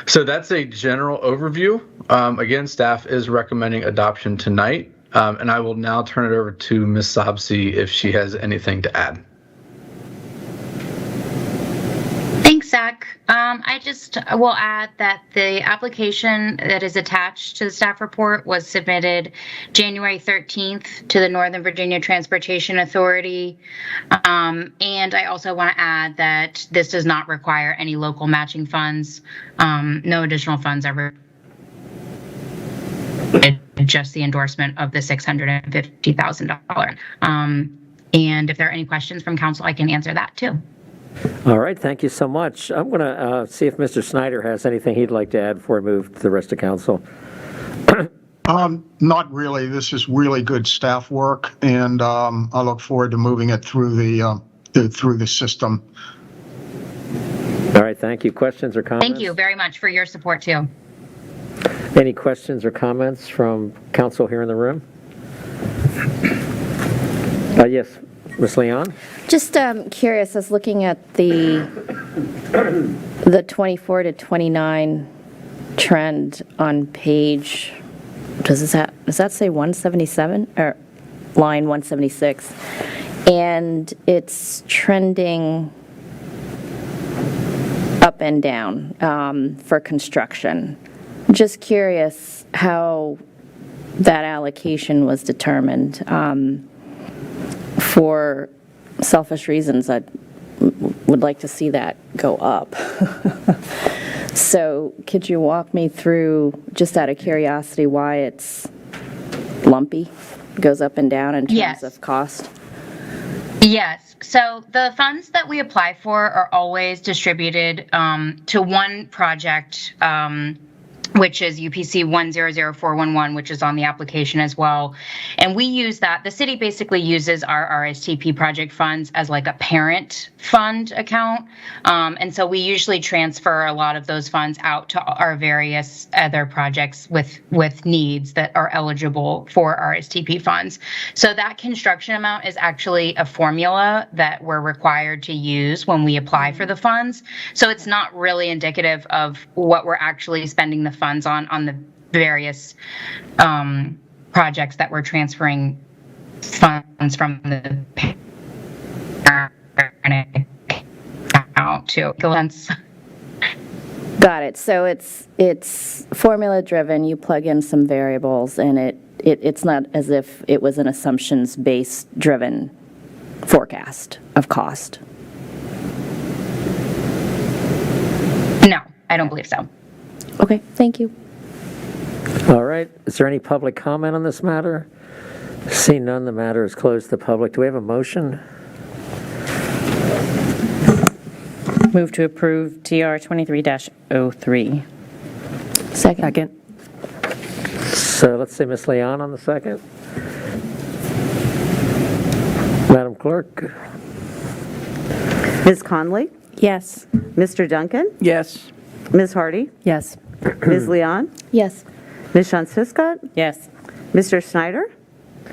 Speaker 13: So that's a general overview. Again, staff is recommending adoption tonight, and I will now turn it over to Ms. Sopsey if she has anything to add.
Speaker 14: Thanks, Zach. I just will add that the application that is attached to the staff report was submitted January 13th to the Northern Virginia Transportation Authority. And I also want to add that this does not require any local matching funds. No additional funds are just the endorsement of the $650,000. And if there are any questions from council, I can answer that too.
Speaker 3: All right, thank you so much. I'm going to see if Mr. Snyder has anything he'd like to add before we move to the rest of council.
Speaker 2: Not really. This is really good staff work, and I look forward to moving it through the system.
Speaker 3: All right, thank you. Questions or comments?
Speaker 14: Thank you very much for your support too.
Speaker 3: Any questions or comments from council here in the room? Yes, Ms. Leon?
Speaker 10: Just curious, I was looking at the 24 to 29 trend on page, does that say 177 or line 176? And it's trending up and down for construction. Just curious how that allocation was determined. For selfish reasons, I would like to see that go up. So could you walk me through, just out of curiosity, why it's lumpy, goes up and down in terms of cost?
Speaker 14: Yes. So the funds that we apply for are always distributed to one project, which is UPC 100411, which is on the application as well. And we use that. The city basically uses our RSTP project funds as like a parent fund account. And so we usually transfer a lot of those funds out to our various other projects with needs that are eligible for RSTP funds. So that construction amount is actually a formula that we're required to use when we apply for the funds. So it's not really indicative of what we're actually spending the funds on the various projects that we're transferring funds from the parent account to.
Speaker 10: Got it. So it's formula driven. You plug in some variables, and it's not as if it was an assumptions based driven forecast of cost.
Speaker 14: No, I don't believe so.
Speaker 10: Okay, thank you.
Speaker 3: All right, is there any public comment on this matter? Seeing none, the matter is closed to the public. Do we have a motion?
Speaker 10: Move to approve TR 23-03. Second.
Speaker 3: So let's say Ms. Leon on the second. Madam Clerk?
Speaker 5: Ms. Conley?
Speaker 10: Yes.
Speaker 5: Mr. Duncan?
Speaker 4: Yes.
Speaker 5: Ms. Hardy?
Speaker 7: Yes.
Speaker 5: Ms. Leon?
Speaker 10: Yes.
Speaker 5: Ms. Shantz-Hiscott?
Speaker 10: Yes.
Speaker 5: Mr. Snyder?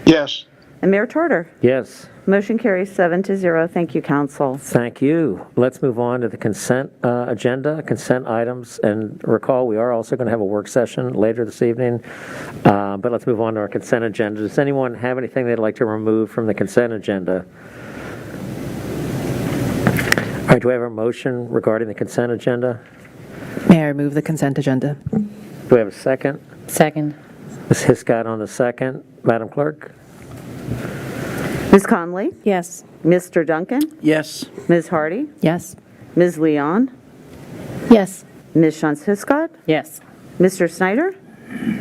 Speaker 2: Yes.
Speaker 5: And Mayor Tarter?
Speaker 3: Yes.
Speaker 5: Motion carries 7-0. Thank you, council.
Speaker 3: Thank you. Let's move on to the consent agenda, consent items. And recall, we are also going to have a work session later this evening. But let's move on to our consent agenda. Does anyone have anything they'd like to remove from the consent agenda? All right, do we have a motion regarding the consent agenda?
Speaker 7: Mayor, I move the consent agenda.
Speaker 3: Do we have a second?
Speaker 10: Second.
Speaker 3: Ms. Hiscott on the second. Madam Clerk?
Speaker 5: Ms. Conley?
Speaker 10: Yes.
Speaker 5: Mr. Duncan?
Speaker 4: Yes.
Speaker 5: Ms. Hardy?
Speaker 7: Yes.
Speaker 5: Ms. Leon?
Speaker 10: Yes.
Speaker 5: Ms. Shantz-Hiscott?
Speaker 10: Yes.
Speaker 5: Mr. Snyder?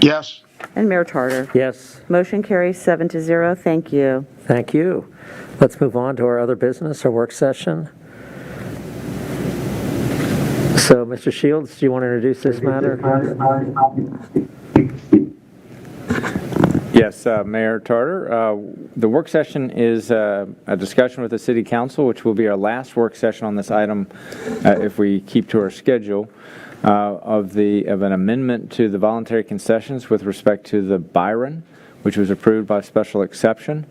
Speaker 2: Yes.
Speaker 5: And Mayor Tarter.
Speaker 3: Yes.
Speaker 5: Motion carries 7-0. Thank you.
Speaker 3: Thank you. Let's move on to our other business, our work session. So, Mr. Shields, do you want to introduce this matter?
Speaker 11: Yes, Mayor Tarter. The work session is a discussion with the City Council, which will be our last work session on this item if we keep to our schedule, of an amendment to the voluntary concessions with respect to the Byron, which was approved by special exception,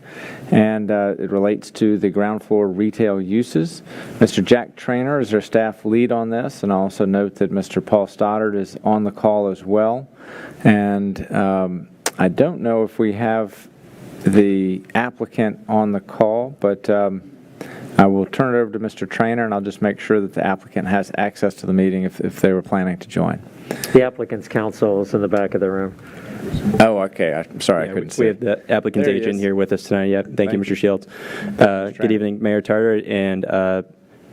Speaker 11: and it relates to the ground floor retail uses. Mr. Jack Trainer is our staff lead on this, and I'll also note that Mr. Paul Stoddard is on the call as well. And I don't know if we have the applicant on the call, but I will turn it over to Mr. Trainer, and I'll just make sure that the applicant has access to the meeting if they were planning to join.
Speaker 3: The applicant's counsel is in the back of the room.
Speaker 11: Oh, okay. I'm sorry, I couldn't see.
Speaker 15: We have the applicant's
Speaker 11: There he
Speaker 15: agent
Speaker 11: is.
Speaker 15: here with us tonight. Yep. Thank you,
Speaker 11: Thank
Speaker 15: Mr. Shields.
Speaker 11: Trainer.
Speaker 15: Good evening, Mayor Tarter and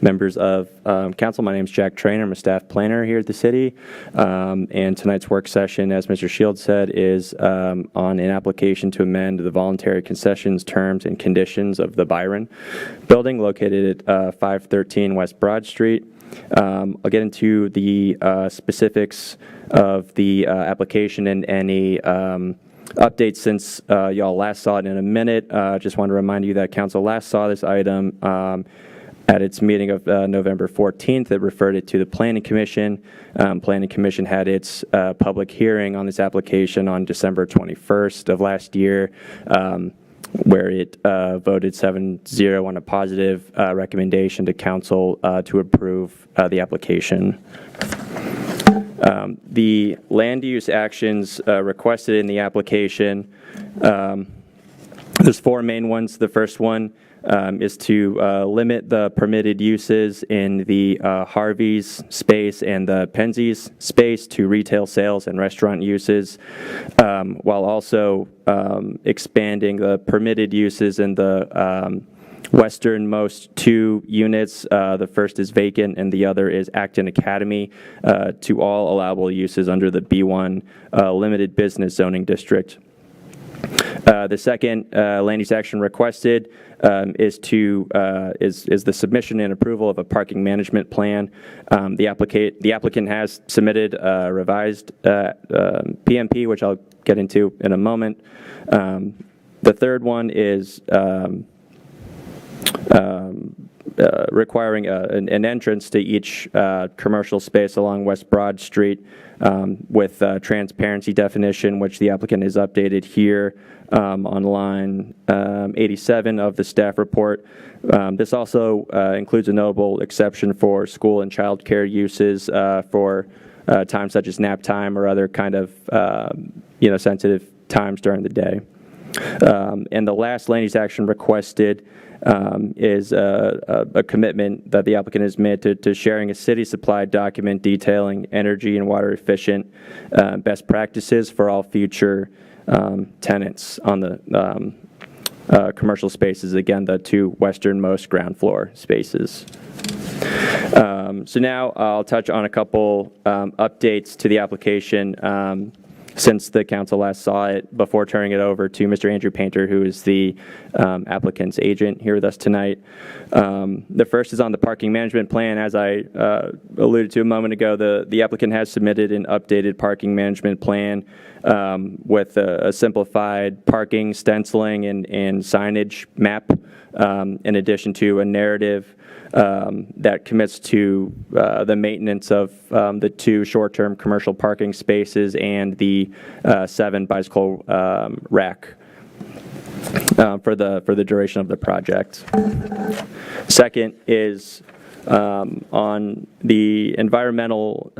Speaker 15: members of council. My name is Jack Trainer. I'm a staff planner here at the city. And tonight's work session, as Mr. Shields said, is on an application to amend the voluntary concessions terms and conditions of the Byron building located at 513 West Broad Street. I'll get into the specifics of the application and any updates since y'all last saw it in a minute. Just want to remind you that council last saw this item at its meeting of November 14th. It referred it to the Planning Commission. Planning Commission had its public hearing on this application on December 21st of last year, where it voted 7-0 on a positive recommendation to council to approve the application. The land use actions requested in the application, there's four main ones. The first one is to limit the permitted uses in the Harvey's space and the Penzies space to retail sales and restaurant uses, while also expanding the permitted uses in the westernmost two units. The first is vacant and the other is Acton Academy, to all allowable uses under the B1 limited business zoning district. The second land use action requested is the submission and approval of a parking management plan. The applicant has submitted a revised PMP, which I'll get into in a moment. The third one is requiring an entrance to each commercial space along West Broad Street with transparency definition, which the applicant has updated here on line 87 of the staff report. This also includes a notable exception for school and child care uses for times such as nap time or other kind of sensitive times during the day. And the last land use action requested is a commitment that the applicant has made to sharing a city-supplied document detailing energy and water efficient best practices for all future tenants on the commercial spaces, again, the two westernmost ground floor spaces. So now I'll touch on a couple updates to the application since the council last saw it, before turning it over to Mr. Andrew Painter, who is the applicant's agent here with us tonight. The first is on the parking management plan. As I alluded to a moment ago, the applicant has submitted an updated parking management plan with a simplified parking, stenciling, and signage map, in addition to a narrative that commits to the maintenance of the two short-term commercial parking spaces and the 7 bicycle rack for the duration of the project. Second is on the environmental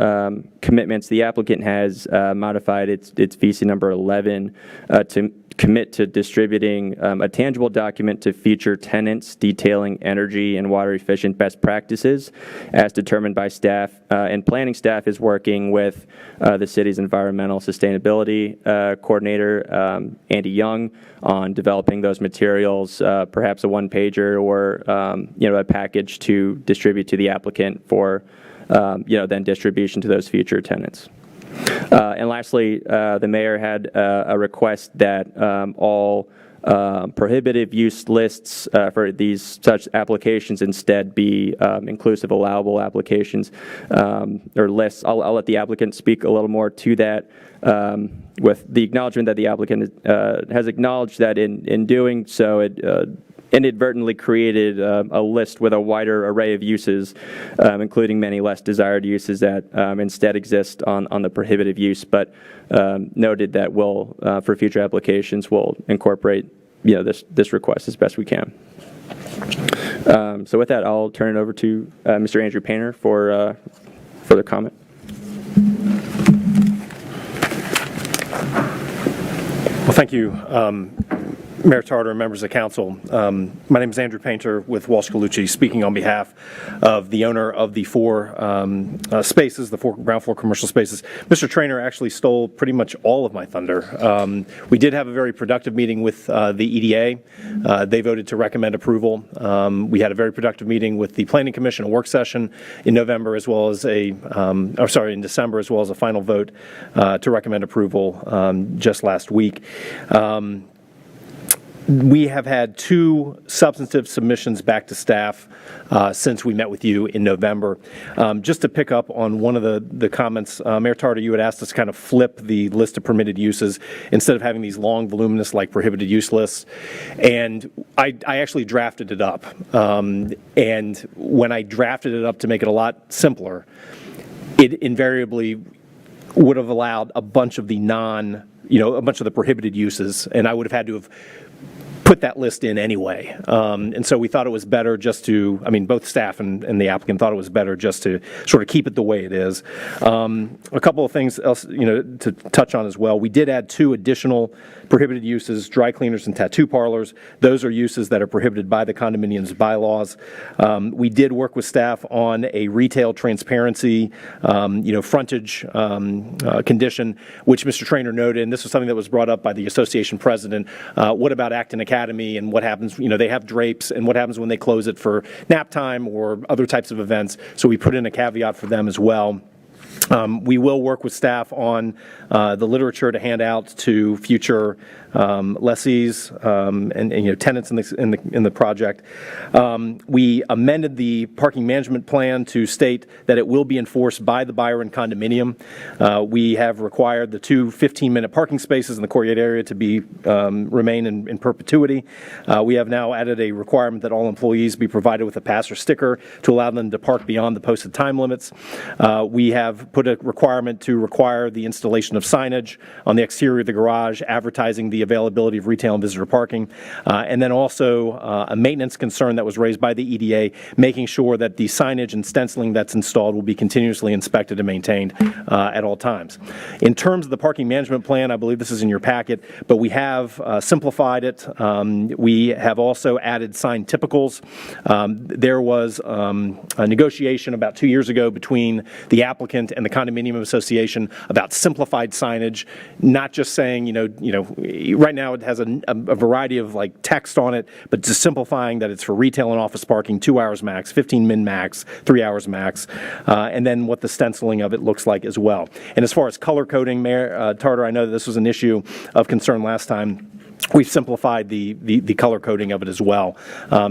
Speaker 15: commitments. The applicant has modified its VC number 11 to commit to distributing a tangible document to future tenants detailing energy and water efficient best practices as determined by staff. And planning staff is working with the city's environmental sustainability coordinator, Andy Young, on developing those materials, perhaps a one-pager or a package to distribute to the applicant for then distribution to those future tenants. And lastly, the mayor had a request that all prohibitive use lists for these such applications instead be inclusive allowable applications or lists. I'll let the applicant speak a little more to that, with the acknowledgement that the applicant has acknowledged that in doing so, it inadvertently created a list with a wider array of uses, including many less desired uses that instead exist on the prohibitive use, but noted that we'll, for future applications, we'll incorporate this request as best we can. So with that, I'll turn it over to Mr. Andrew Painter for further comment.
Speaker 16: Well, thank you. Mayor Tarter and members of the council. My name is Andrew Painter with Walsh Colucci, speaking on behalf of the owner of the four spaces, the four ground floor commercial spaces. Mr. Traynor actually stole pretty much all of my thunder. We did have a very productive meeting with the EDA. They voted to recommend approval. We had a very productive meeting with the Planning Commission, a work session in November, as well as in December, as well as a final vote to recommend approval just last week. We have had 2 substantive submissions back to staff since we met with you in November. Just to pick up on one of the comments, Mayor Tarter, you had asked us to kind of flip the list of permitted uses instead of having these long, voluminous, like prohibited use lists. And I actually drafted it up. And when I drafted it up to make it a lot simpler, it invariably would have allowed a bunch of the a bunch of the prohibited uses, and I would have had to have put that list in anyway. And so we thought it was better just to, both staff and the applicant thought it was better just to sort of keep it the way it is. A couple of things else, to touch on as well. We did add 2 additional prohibited uses, dry cleaners and tattoo parlors. Those are uses that are prohibited by the condominium's bylaws. We did work with staff on a retail transparency, frontage condition, which Mr. Traynor noted, and this was something that was brought up by the association president. What about Acton Academy and what happens, they have drapes, and what happens when they close it for nap time or other types of events. So we put in a caveat for them as well. We will work with staff on the literature to hand out to future lessees and tenants in the project. We amended the parking management plan to state that it will be enforced by the buyer and condominium. We have required the 2 15-minute parking spaces in the courtyard area to be remain in perpetuity. We have now added a requirement that all employees be provided with a pass or sticker to allow them to park beyond the posted time limits. We have put a requirement to require the installation of signage on the exterior of the garage advertising the availability of retail and visitor parking. And then also a maintenance concern that was raised by the EDA, making sure that the signage and stenciling that's installed will be continuously inspected and maintained at all times. In terms of the parking management plan, I believe this is in your packet, but we have simplified it. We have also added sign typicals. There was a negotiation about 2 years ago between the applicant and the condominium association about simplified signage, not just saying, right now it has a variety of like text on it, but just simplifying that it's for retail and office parking, 2 hours max, 15 min max, 3 hours max, and then what the stenciling of it looks like as well. And as far as color coding, Mayor Tarter, I know that this was an issue of concern last time. We've simplified the color coding of it as well,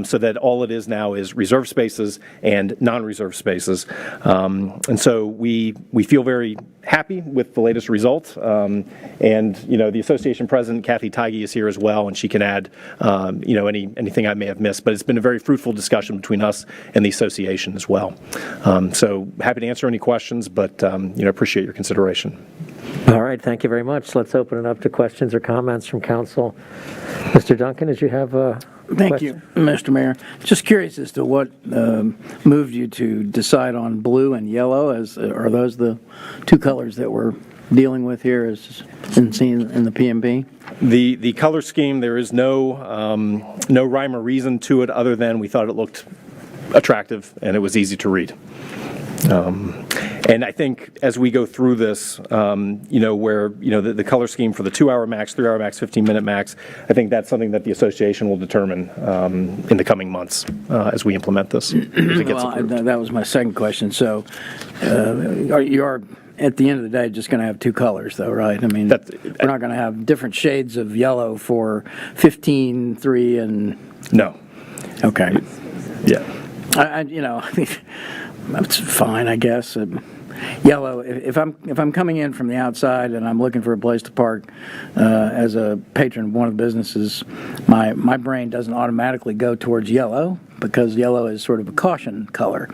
Speaker 16: so that all it is now is reserved spaces and non-reserved spaces. And so we feel very happy with the latest results. And, the association president, Kathy Tighe, is here as well, and she can add, anything I may have missed. But it's been a very fruitful discussion between us and the association as well. So happy to answer any questions, but, appreciate your consideration.
Speaker 3: All right, thank you very much. Let's open it up to questions or comments from council. Mr. Duncan, did you have a
Speaker 4: Thank you, Mr. Mayor. Just curious as to what moved you to decide on blue and yellow. Are those the 2 colors that we're dealing with here as seen in the PMP?
Speaker 16: The color scheme, there is no rhyme or reason to it other than we thought it looked attractive and it was easy to read. And I think as we go through this, where, the color scheme for the 2 hour max, 3 hour max, 15-minute max, I think that's something that the association will determine in the coming months as we implement this.
Speaker 4: That was my second question. So you are, at the end of the day, just going to have 2 colors, though, right? We're not going to have different shades of yellow for 15, 3, and...
Speaker 16: No.
Speaker 4: Okay.
Speaker 16: Yeah.
Speaker 4: That's fine, I guess. Yellow. If I'm coming in from the outside and I'm looking for a place to park as a patron of one of the businesses, my brain doesn't automatically go towards yellow because yellow is sort of a caution color.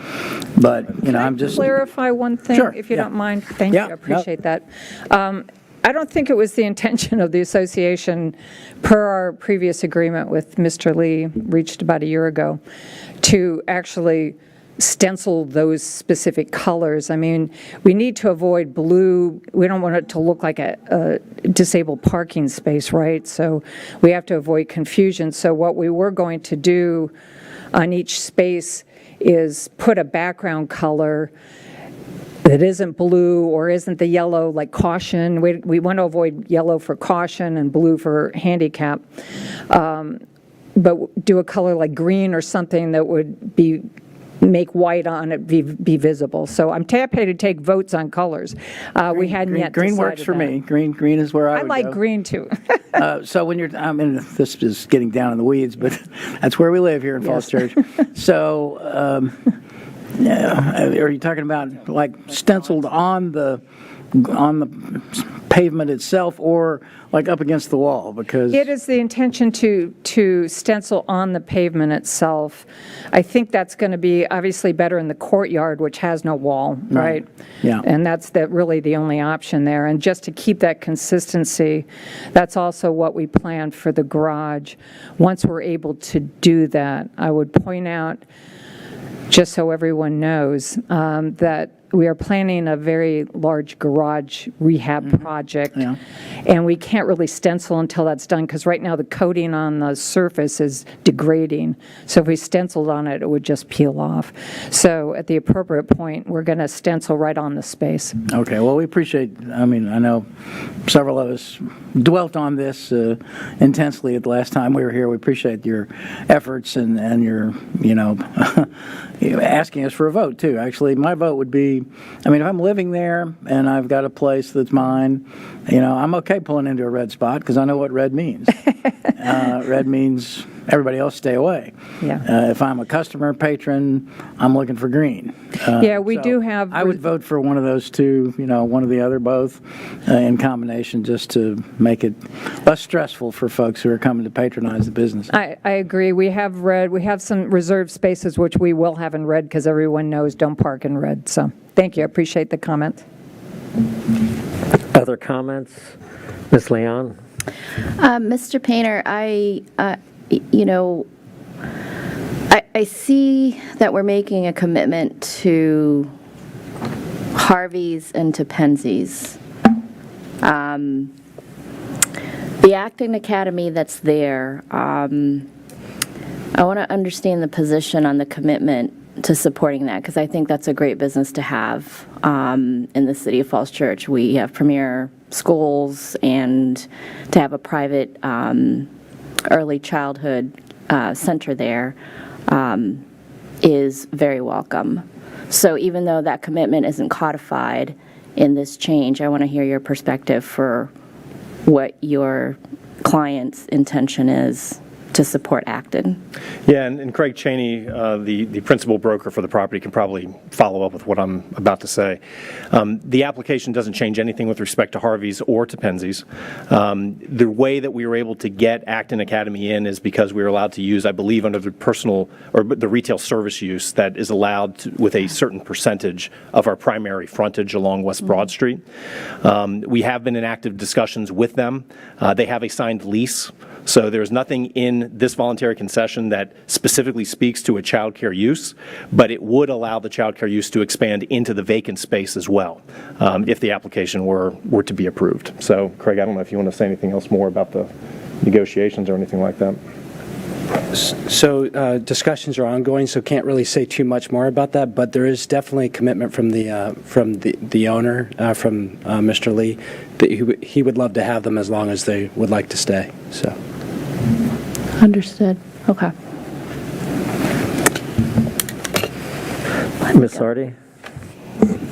Speaker 4: But I'm just
Speaker 17: clarify one thing,
Speaker 4: sure,
Speaker 17: if you
Speaker 4: yeah.
Speaker 17: don't mind. Thank you. I appreciate that. I don't think it was the intention of the association, per our previous agreement with Mr. Lee, reached about a year ago, to actually stencil those specific colors. I mean, we need to avoid blue. We don't want it to look like a disabled parking space, right? So we have to avoid confusion. So what we were going to do on each space is put a background color that isn't blue or isn't the yellow, like caution. We want to avoid yellow for caution and blue for handicap. But do a color like green or something that would make white on it be visible. So I'm happy to take votes on colors. We hadn't yet
Speaker 4: Green
Speaker 17: decided
Speaker 4: works for
Speaker 17: that.
Speaker 4: me. Green is where I
Speaker 17: I
Speaker 4: would
Speaker 17: like
Speaker 4: go.
Speaker 17: green too.
Speaker 4: So when you're, I mean, this is getting down in the weeds, but that's where we live here in Falls Church. So, yeah, are you talking about like stenciled on the pavement itself, or like up against the wall? Because
Speaker 17: It is the intention to stencil on the pavement itself. I think that's going to be obviously better in the courtyard, which has no wall, right?
Speaker 4: Yeah.
Speaker 17: And that's really the only option there. And just to keep that consistency, that's also what we planned for the garage. Once we're able to do that, I would point out, just so everyone knows, that we are planning a very large garage rehab project.
Speaker 4: Yeah.
Speaker 17: And we can't really stencil until that's done, because right now the coating on the surface is degrading. So if we stenciled on it, it would just peel off. So at the appropriate point, we're going to stencil right on the space.
Speaker 4: Okay, well, we appreciate, I mean, I know several of us dwelt on this intensely at the last time we were here. We appreciate your efforts and your, asking us for a vote, too. Actually, my vote would be, I mean, if I'm living there and I've got a place that's mine, I'm okay pulling into a red spot because I know what red means. Red means everybody else stay away.
Speaker 17: Yeah.
Speaker 4: If I'm a customer, patron, I'm looking for green.
Speaker 17: Yeah, we
Speaker 4: So
Speaker 17: do have.
Speaker 4: I would vote for one of those two, one or the other, both in combination, just to make it less stressful for folks who are coming to patronize the business.
Speaker 17: I agree. We have red. We have some reserved spaces, which we will have in red, because everyone knows don't park in red. So thank you. I appreciate the comment.
Speaker 3: Other comments? Ms. Leon?
Speaker 10: Mr. Painter, I see that we're making a commitment to Harvey's and to Penzies. The acting academy that's there, I want to understand the position on the commitment to supporting that, because I think that's a great business to have in the city of Falls Church. We have premier schools, and to have a private early childhood center there is very welcome. So even though that commitment isn't codified in this change, I want to hear your perspective for what your client's intention is to support Acton.
Speaker 16: Yeah, and Craig Cheney, the principal broker for the property, can probably follow up with what I'm about to say. The application doesn't change anything with respect to Harvey's or to Penzies. The way that we were able to get Acton Academy in is because we were allowed to use, I believe, under the personal or the retail service use that is allowed with a certain percentage of our primary frontage along West Broad Street. We have been in active discussions with them. They have a signed lease. So there's nothing in this voluntary concession that specifically speaks to a child care use, but it would allow the child care use to expand into the vacant space as well, if the application were to be approved. So, Craig, I don't know if you want to say anything else more about the negotiations or anything like that.
Speaker 18: So discussions are ongoing, so can't really say too much more about that. But there is definitely a commitment from the owner, from Mr. Lee, that he would love to have them as long as they would like to stay. So.
Speaker 10: Understood. Okay.
Speaker 3: Ms. Hardy?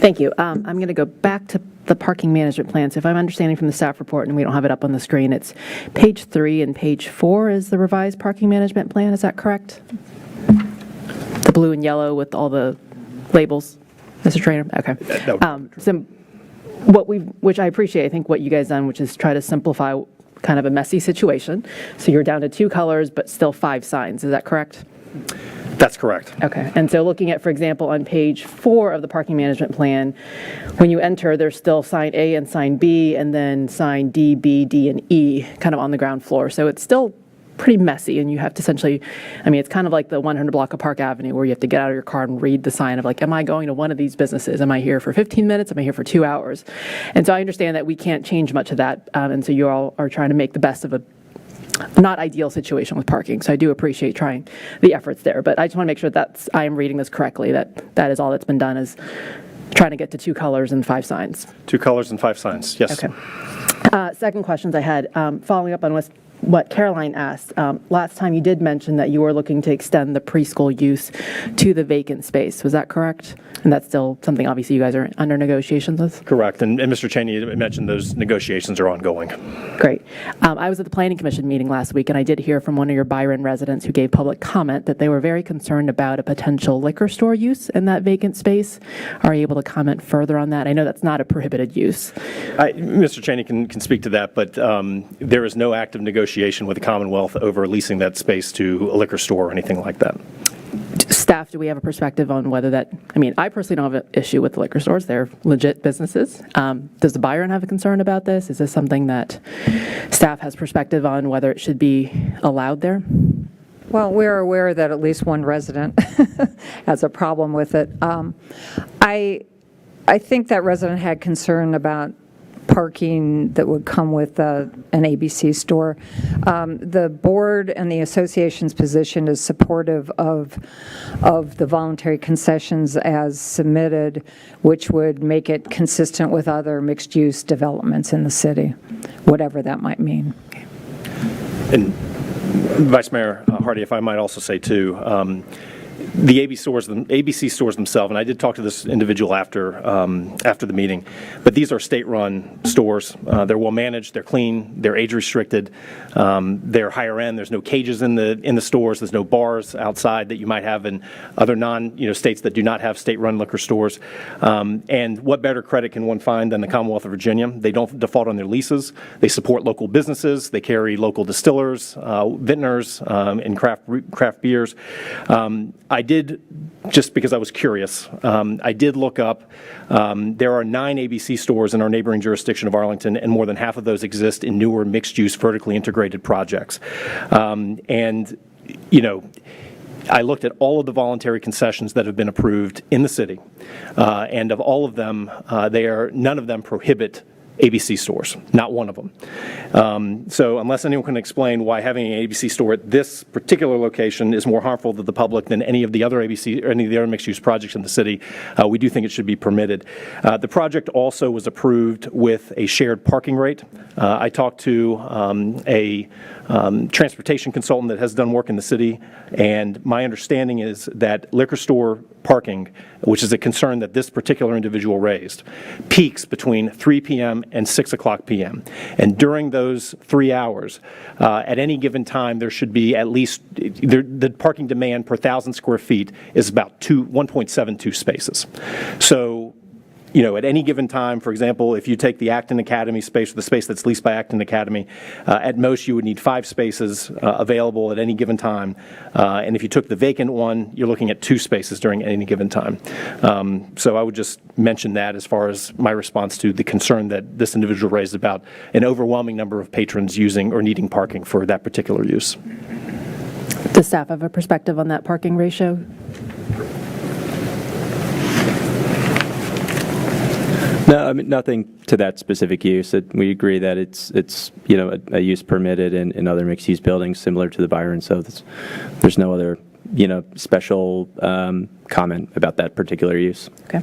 Speaker 7: Thank you. I'm going to go back to the parking management plan. So if I'm understanding from the staff report, and we don't have it up on the screen, it's page 3 and page 4 is the revised parking management plan. Is that correct? The blue and yellow with all the labels, Mr. Trainer? Okay. So which I appreciate, I think what you guys done, which is try to simplify kind of a messy situation. So you're down to 2 colors, but still 5 signs. Is that correct?
Speaker 16: That's correct.
Speaker 7: Okay. And so looking at, for example, on page 4 of the parking management plan, when you enter, there's still sign A and sign B, and then sign D, B, D, and E kind of on the ground floor. So it's still pretty messy, and you have to essentially, I mean, it's kind of like the 100 block of Park Avenue where you have to get out of your car and read the sign of like, am I going to one of these businesses? Am I here for 15 minutes? Am I here for 2 hours? And so I understand that we can't change much of that, and so you all are trying to make the best of a not ideal situation with parking. So I do appreciate trying the efforts there, but I just want to make sure that I am reading this correctly, that is all that's been done is trying to get to 2 colors and 5 signs.
Speaker 16: 2 colors and 5 signs, yes.
Speaker 7: Okay. Second questions I had, following up on what Caroline asked, last time you did mention that you were looking to extend the preschool use to the vacant space. Was that correct? And that's still something obviously you guys are under negotiations with?
Speaker 16: Correct. And Mr. Cheney mentioned those negotiations are ongoing.
Speaker 7: Great. I was at the Planning Commission meeting last week, and I did hear from one of your Byron residents who gave public comment that they were very concerned about a potential liquor store use in that vacant space. Are you able to comment further on that? I know that's not a prohibited use.
Speaker 16: Mr. Cheney can speak to that, but there is no active negotiation with the Commonwealth over leasing that space to a liquor store or anything like that.
Speaker 7: Staff, do we have a perspective on whether that, I mean, I personally don't have an issue with the liquor stores. They're legit businesses. Does the Byron have a concern about this? Is this something that staff has perspective on whether it should be allowed there?
Speaker 17: Well, we're aware that at least one resident has a problem with it. I think that resident had concern about parking that would come with an ABC store. The board and the association's position is supportive of the voluntary concessions as submitted, which would make it consistent with other mixed-use developments in the city, whatever that might mean.
Speaker 16: And Vice Mayor Hardy, if I might also say too, the ABC stores themselves, and I did talk to this individual after the meeting, but these are state-run stores. They're well managed, they're clean, they're age-restricted, they're higher end. There's no cages in the stores. There's no bars outside that you might have in other states that do not have state-run liquor stores. And what better credit can one find than the Commonwealth of Virginia? They don't default on their leases. They support local businesses. They carry local distillers, vintners, and craft beers. I did, just because I was curious, I did look up, there are 9 ABC stores in our neighboring jurisdiction of Arlington, and more than half of those exist in newer mixed-use, vertically integrated projects. And, I looked at all of the voluntary concessions that have been approved in the city, and of all of them, none of them prohibit ABC stores, not one of them. So unless anyone can explain why having an ABC store at this particular location is more harmful to the public than any of the other ABC or any of the other mixed-use projects in the city, we do think it should be permitted. The project also was approved with a shared parking rate. I talked to a transportation consultant that has done work in the city, and my understanding is that liquor store parking, which is a concern that this particular individual raised, peaks between 3 p.m. and 6 o'clock p.m. And during those 3 hours, at any given time, there should be at least, the parking demand per 1,000 square feet is about 1.72 spaces. So, at any given time, for example, if you take the Acton Academy space, the space that's leased by Acton Academy, at most you would need 5 spaces available at any given time. And if you took the vacant one, you're looking at 2 spaces during any given time. So I would just mention that as far as my response to the concern that this individual raised about an overwhelming number of patrons using or needing parking for that particular use.
Speaker 7: Does staff have a perspective on that parking ratio?
Speaker 15: No, I mean, nothing to that specific use. We agree that it's a use permitted in other mixed-use buildings similar to the Byron, so there's no other special comment about that particular use.
Speaker 7: Okay.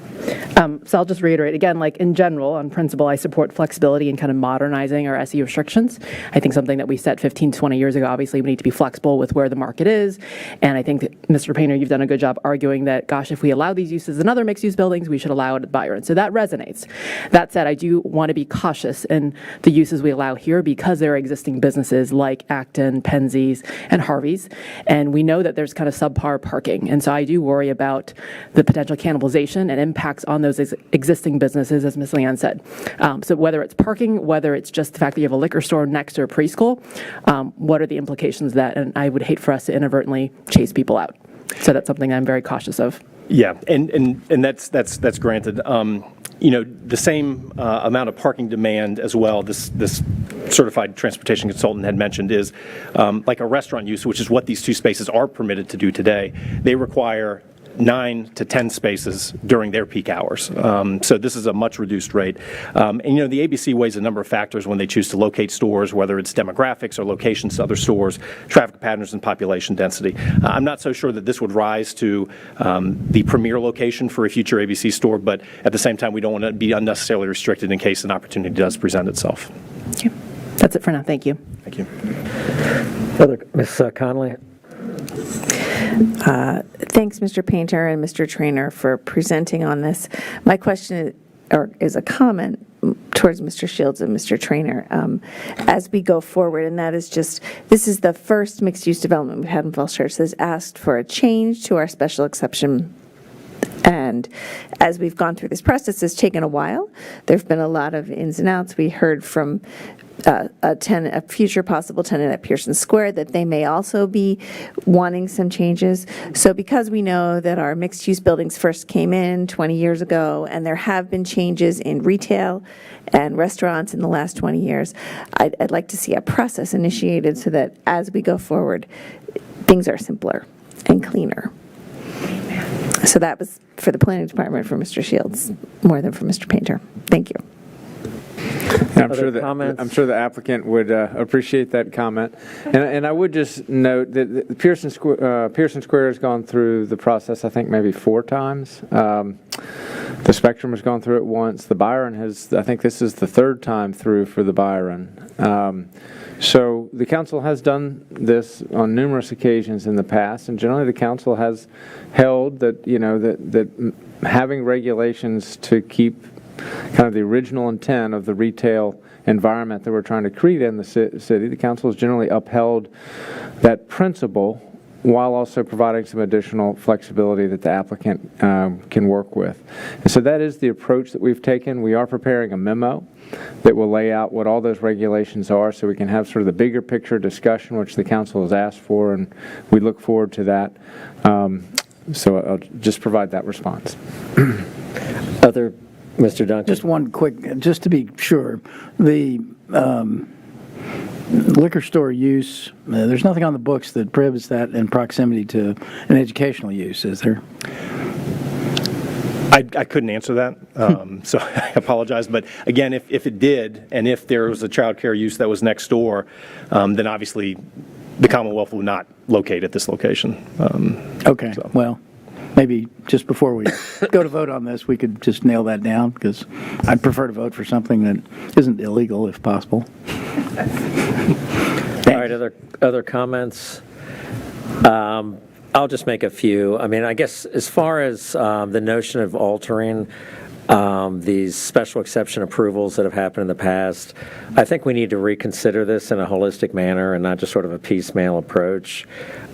Speaker 7: So I'll just reiterate again, like in general, on principle, I support flexibility and kind of modernizing our SE restrictions. I think something that we set 15, 20 years ago, obviously we need to be flexible with where the market is. And I think that, Mr. Painter, you've done a good job arguing that, gosh, if we allow these uses in other mixed-use buildings, we should allow it at Byron. So that resonates. That said, I do want to be cautious in the uses we allow here because there are existing businesses like Acton, Penzies, and Harvey's. And we know that there's kind of subpar parking. And so I do worry about the potential cannibalization and impacts on those existing businesses, as Ms. Leon said. So whether it's parking, whether it's just the fact that you have a liquor store next to a preschool, what are the implications of that? And I would hate for us to inadvertently chase people out. So that's something I'm very cautious of.
Speaker 16: Yeah, and that's granted. the same amount of parking demand as well, this certified transportation consultant had mentioned, is like a restaurant use, which is what these 2 spaces are permitted to do today. They require 9 to 10 spaces during their peak hours. So this is a much reduced rate. And the ABC weighs a number of factors when they choose to locate stores, whether it's demographics or locations to other stores, traffic patterns and population density. I'm not so sure that this would rise to the premier location for a future ABC store, but at the same time, we don't want to be unnecessarily restricted in case an opportunity does present itself.
Speaker 7: Okay. That's it for now. Thank you.
Speaker 16: Thank you.
Speaker 3: Ms. Connolly?
Speaker 1: Thanks, Mr. Painter and Mr. Trainer, for presenting on this. My question is a comment towards Mr. Shields and Mr. Trainer as we go forward, and that is just, this is the first mixed-use development we've had in Falls Church that has asked for a change to our special exception. And as we've gone through this process, it's taken a while. There have been a lot of ins and outs. We heard from a future possible tenant at Pearson Square that they may also be wanting some changes. So because we know that our mixed-use buildings first came in 20 years ago, and there have been changes in retail and restaurants in the last 20 years, I'd like to see a process initiated so that as we go forward, things are simpler and cleaner. So that was for the planning department, for Mr. Shields, more than for Mr. Painter. Thank you.
Speaker 11: I'm sure the applicant would appreciate that comment. And I would just note that Pearson Square has gone through the process, I think, maybe 4 times. The Spectrum has gone through it once. The Byron has, I think this is the 3rd time through for the Byron. So the council has done this on numerous occasions in the past, and generally the council has held that, that having regulations to keep kind of the original intent of the retail environment that we're trying to create in the city, the council has generally upheld that principle while also providing some additional flexibility that the applicant can work with. And so that is the approach that we've taken. We are preparing a memo that will lay out what all those regulations are so we can have sort of the bigger picture discussion, which the council has asked for, and we look forward to that. So I'll just provide that response.
Speaker 3: Other, Mr. Duncan?
Speaker 4: Just one quick, just to be sure, the liquor store use, there's nothing on the books that prohibits that in proximity to an educational use, is there?
Speaker 16: I couldn't answer that, so I apologize. But again, if it did, and if there was a child care use that was next door, then obviously the Commonwealth would not locate at this location.
Speaker 4: Okay, well, maybe just before we go to vote on this, we could just nail that down, because I'd prefer to vote for something that isn't illegal if possible.
Speaker 3: All right, other comments? I'll just make a few. I mean, I guess as far as the notion of altering these special exception approvals that have happened in the past, I think we need to reconsider this in a holistic manner and not just sort of a piecemeal approach.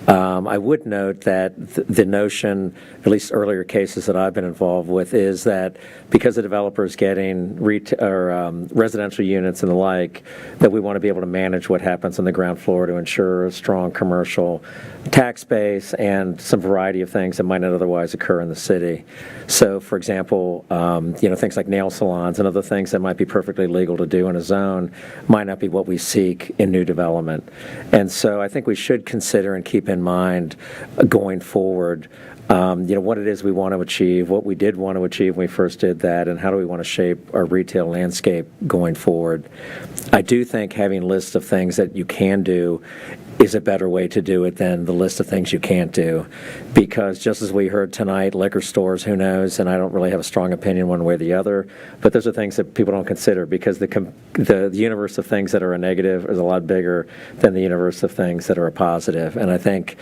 Speaker 3: I would note that the notion, at least earlier cases that I've been involved with, is that because the developer is getting residential units and the like, that we want to be able to manage what happens on the ground floor to ensure a strong commercial tax base and some variety of things that might not otherwise occur in the city. So, for example, things like nail salons and other things that might be perfectly legal to do in a zone might not be what we seek in new development. And so I think we should consider and keep in mind going forward what it is we want to achieve, what we did want to achieve when we first did that, and how do we want to shape our retail landscape going forward. I do think having lists of things that you can do is a better way to do it than the list of things you can't do, because just as we heard tonight, liquor stores, who knows, and I don't really have a strong opinion one way or the other, but those are things that people don't consider, because the universe of things that are a negative is a lot bigger than the universe of things that are a positive. And I think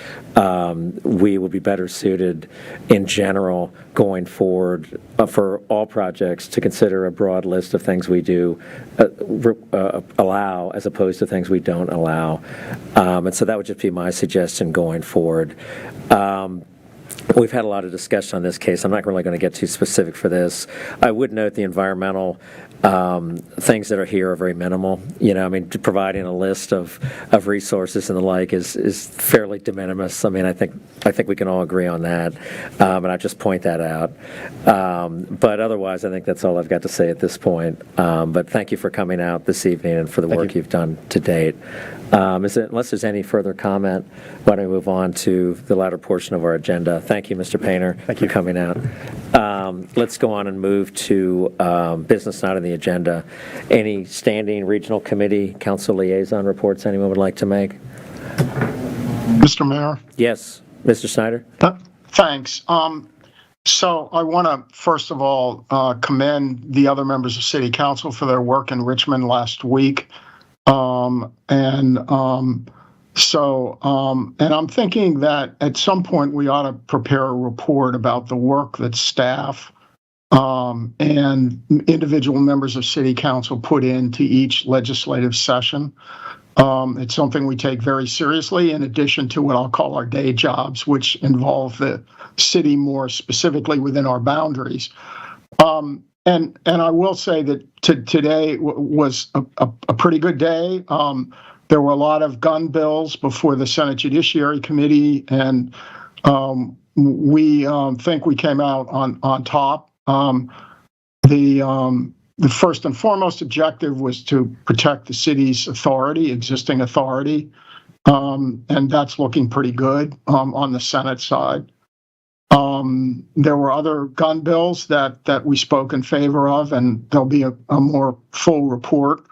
Speaker 3: we would be better suited in general going forward for all projects to consider a broad list of things we do allow as opposed to things we don't allow. And so that would just be my suggestion going forward. We've had a lot of discussion on this case. I'm not really going to get too specific for this. I would note the environmental things that are here are very minimal. I mean, providing a list of resources and the like is fairly de minimis. I mean, I think we can all agree on that, and I just point that out. But otherwise, I think that's all I've got to say at this point. But thank you for coming out this evening and for the work you've done to date. Unless there's any further comment, why don't we move on to the latter portion of our agenda? Thank you, Mr. Painter, for coming out. Let's go on and move to business not on the agenda. Any standing regional committee council liaison reports anyone would like to make?
Speaker 2: Mr. Mayor?
Speaker 3: Yes, Mr. Snyder?
Speaker 2: Thanks. So I want to, first of all, commend the other members of City Council for their work in Richmond last week. And I'm thinking that at some point we ought to prepare a report about the work that staff and individual members of City Council put into each legislative session. It's something we take very seriously, in addition to what I'll call our day jobs, which involve the city more specifically within our boundaries. And I will say that today was a pretty good day. There were a lot of gun bills before the Senate Judiciary Committee, and we think we came out on top. The first and foremost objective was to protect the city's authority, existing authority, and that's looking pretty good on the Senate side. There were other gun bills that we spoke in favor of, and there'll be a more full report.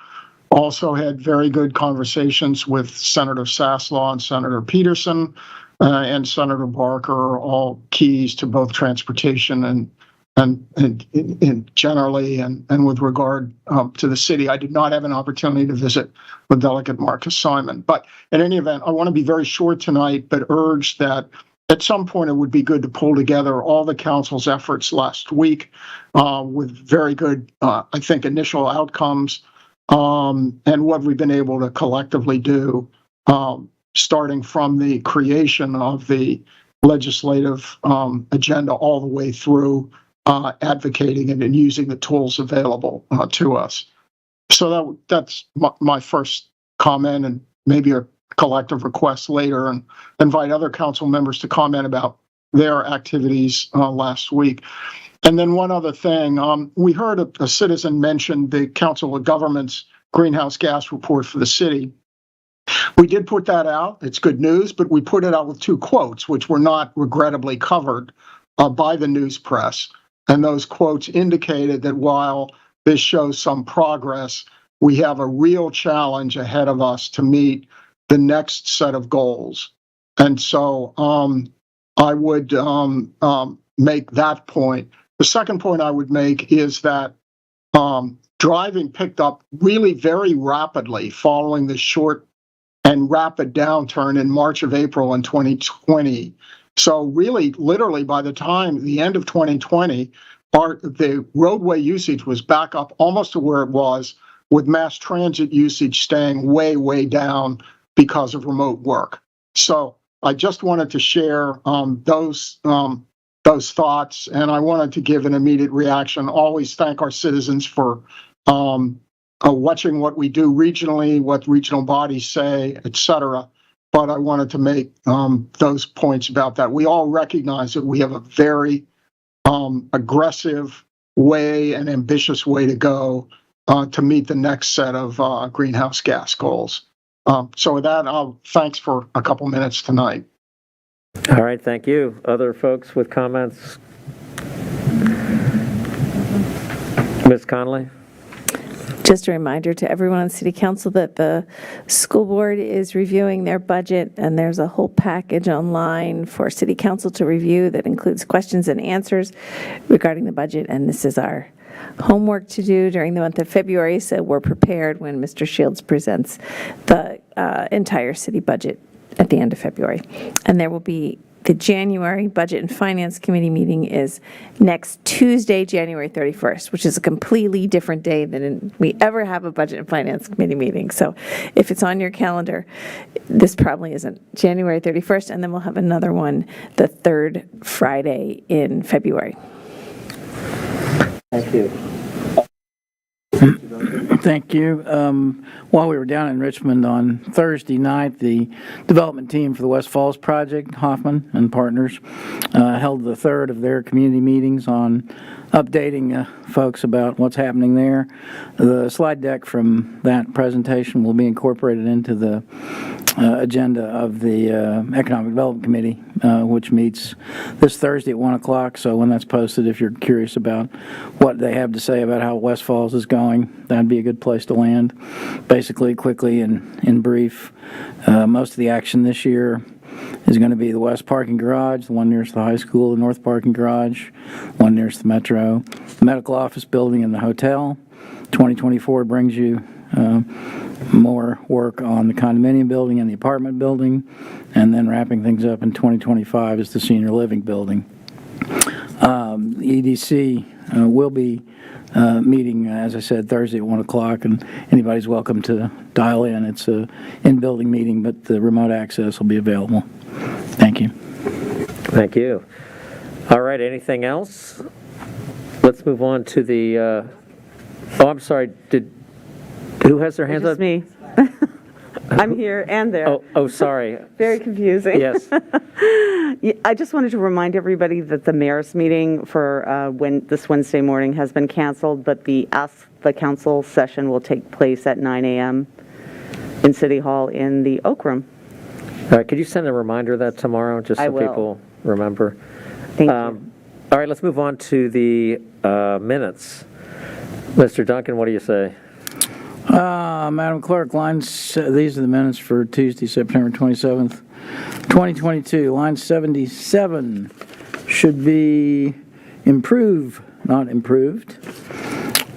Speaker 2: Also had very good conversations with Senator Saslaw and Senator Peterson and Senator Barker, all keys to both transportation and generally and with regard to the city. I did not have an opportunity to visit with Delegate Marcus Simon. But in any event, I want to be very short tonight, but urge that at some point it would be good to pull together all the council's efforts last week with very good, I think, initial outcomes and what we've been able to collectively do, starting from the creation of the legislative agenda all the way through advocating and using the tools available to us. So that's my first comment, and maybe a collective request later, and invite other council members to comment about their activities last week. And then one other thing, we heard a citizen mention the Council of Governments greenhouse gas report for the city. We did put that out. It's good news, but we put it out with 2 quotes, which were not regrettably covered by the news press. And those quotes indicated that while this shows some progress, we have a real challenge ahead of us to meet the next set of goals. And so I would make that point. The second point I would make is that driving picked up really very rapidly following the short and rapid downturn in March of April in 2020. So really, literally, by the time the end of 2020, the roadway usage was back up almost to where it was, with mass transit usage staying way, way down because of remote work. So I just wanted to share those thoughts, and I wanted to give an immediate reaction. Always thank our citizens for watching what we do regionally, what regional bodies say, et cetera. But I wanted to make those points about that. We all recognize that we have a very aggressive way and ambitious way to go to meet the next set of greenhouse gas goals. So with that, thanks for a couple minutes tonight.
Speaker 3: All right, thank you. Other folks with comments? Ms. Connolly?
Speaker 1: Just a reminder to everyone on City Council that the school board is reviewing their budget, and there's a whole package online for City Council to review that includes questions and answers regarding the budget, and this is our homework to do during the month of February, so we're prepared when Mr. Shields presents the entire city budget at the end of February. And there will be the January Budget and Finance Committee meeting is next Tuesday, January 31st, which is a completely different day than we ever have a Budget and Finance Committee meeting. So if it's on your calendar, this probably isn't January 31st, and then we'll have another one the third Friday in February.
Speaker 3: Thank you.
Speaker 4: Thank you. While we were down in Richmond on Thursday night, the development team for the West Falls project, Hoffman and Partners, held the third of their community meetings on updating folks about what's happening there. The slide deck from that presentation will be incorporated into the agenda of the Economic Development Committee, which meets this Thursday at 1 o'clock. So when that's posted, if you're curious about what they have to say about how West Falls is going, that'd be a good place to land. Basically, quickly and in brief, most of the action this year is going to be the west parking garage, the one nearest the high school, the north parking garage, one nearest the metro, the medical office building, and the hotel. 2024 brings you more work on the condominium building and the apartment building, and then wrapping things up in 2025 is the senior living building. The EDC will be meeting, as I said, Thursday at 1 o'clock, and anybody's welcome to dial in. It's an in-building meeting, but the remote access will be available. Thank you.
Speaker 3: Thank you. All right, anything else? Let's move on to the, oh, I'm sorry, who has their hands up?
Speaker 5: Just me. I'm here and there.
Speaker 3: Oh, sorry.
Speaker 5: Very confusing.
Speaker 3: Yes.
Speaker 5: I just wanted to remind everybody that the mayor's meeting for this Wednesday morning has been canceled, but the Ask the Council session will take place at 9 a.m. in City Hall in the Oak Room.
Speaker 3: All right, could you send a reminder of that tomorrow, just
Speaker 5: I
Speaker 3: so
Speaker 5: will.
Speaker 3: people remember?
Speaker 5: Thank you.
Speaker 3: All right, let's move on to the minutes. Mr. Duncan, what do you say?
Speaker 4: Madam Clerk, these are the minutes for Tuesday, September 27th, 2022. Line 77 should be improve, not improved.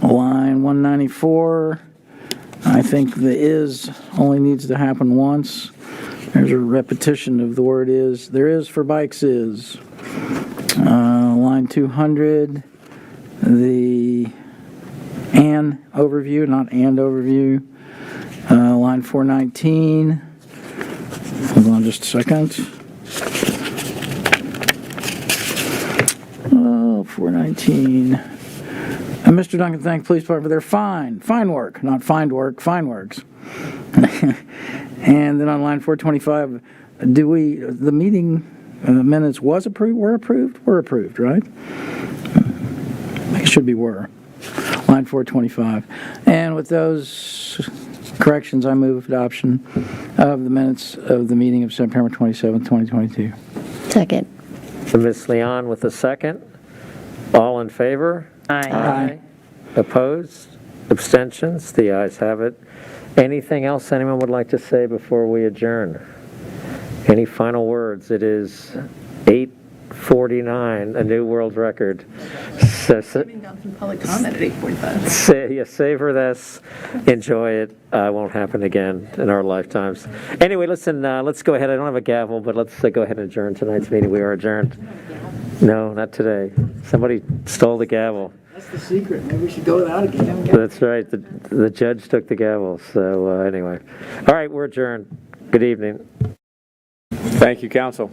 Speaker 4: Line 194, I think the is only needs to happen once. There's a repetition of the word is. There is for bikes is. Line 200, the an overview, not and overview. Line 419. Hold on just a second. 419. And Mr. Duncan thanked Police Department for their fine work, not find work, fine works. And then on line 425, the meeting minutes were approved, right? It should be were. Line 425. And with those corrections, I move adoption of the minutes of the meeting of September 27, 2022.
Speaker 10: Second.
Speaker 3: Ms. Leon with a second. All in favor?
Speaker 5: Aye.
Speaker 3: Opposed? Abstentions? The ayes have it. Anything else anyone would like to say before we adjourn? Any final words? It is 8:49, a new world record.
Speaker 7: Having gone through public comment at 8:45.
Speaker 3: Savor this, enjoy it. Won't happen again in our lifetimes. Anyway, listen, let's go ahead. I don't have a gavel, but let's go ahead and adjourn tonight's meeting. We are adjourned. No, not today. Somebody stole the gavel.
Speaker 4: That's the secret. Maybe we should go without a gavel.
Speaker 3: That's right. The judge took the gavel. So anyway. All right, we're adjourned. Good evening.
Speaker 11: Thank you, council.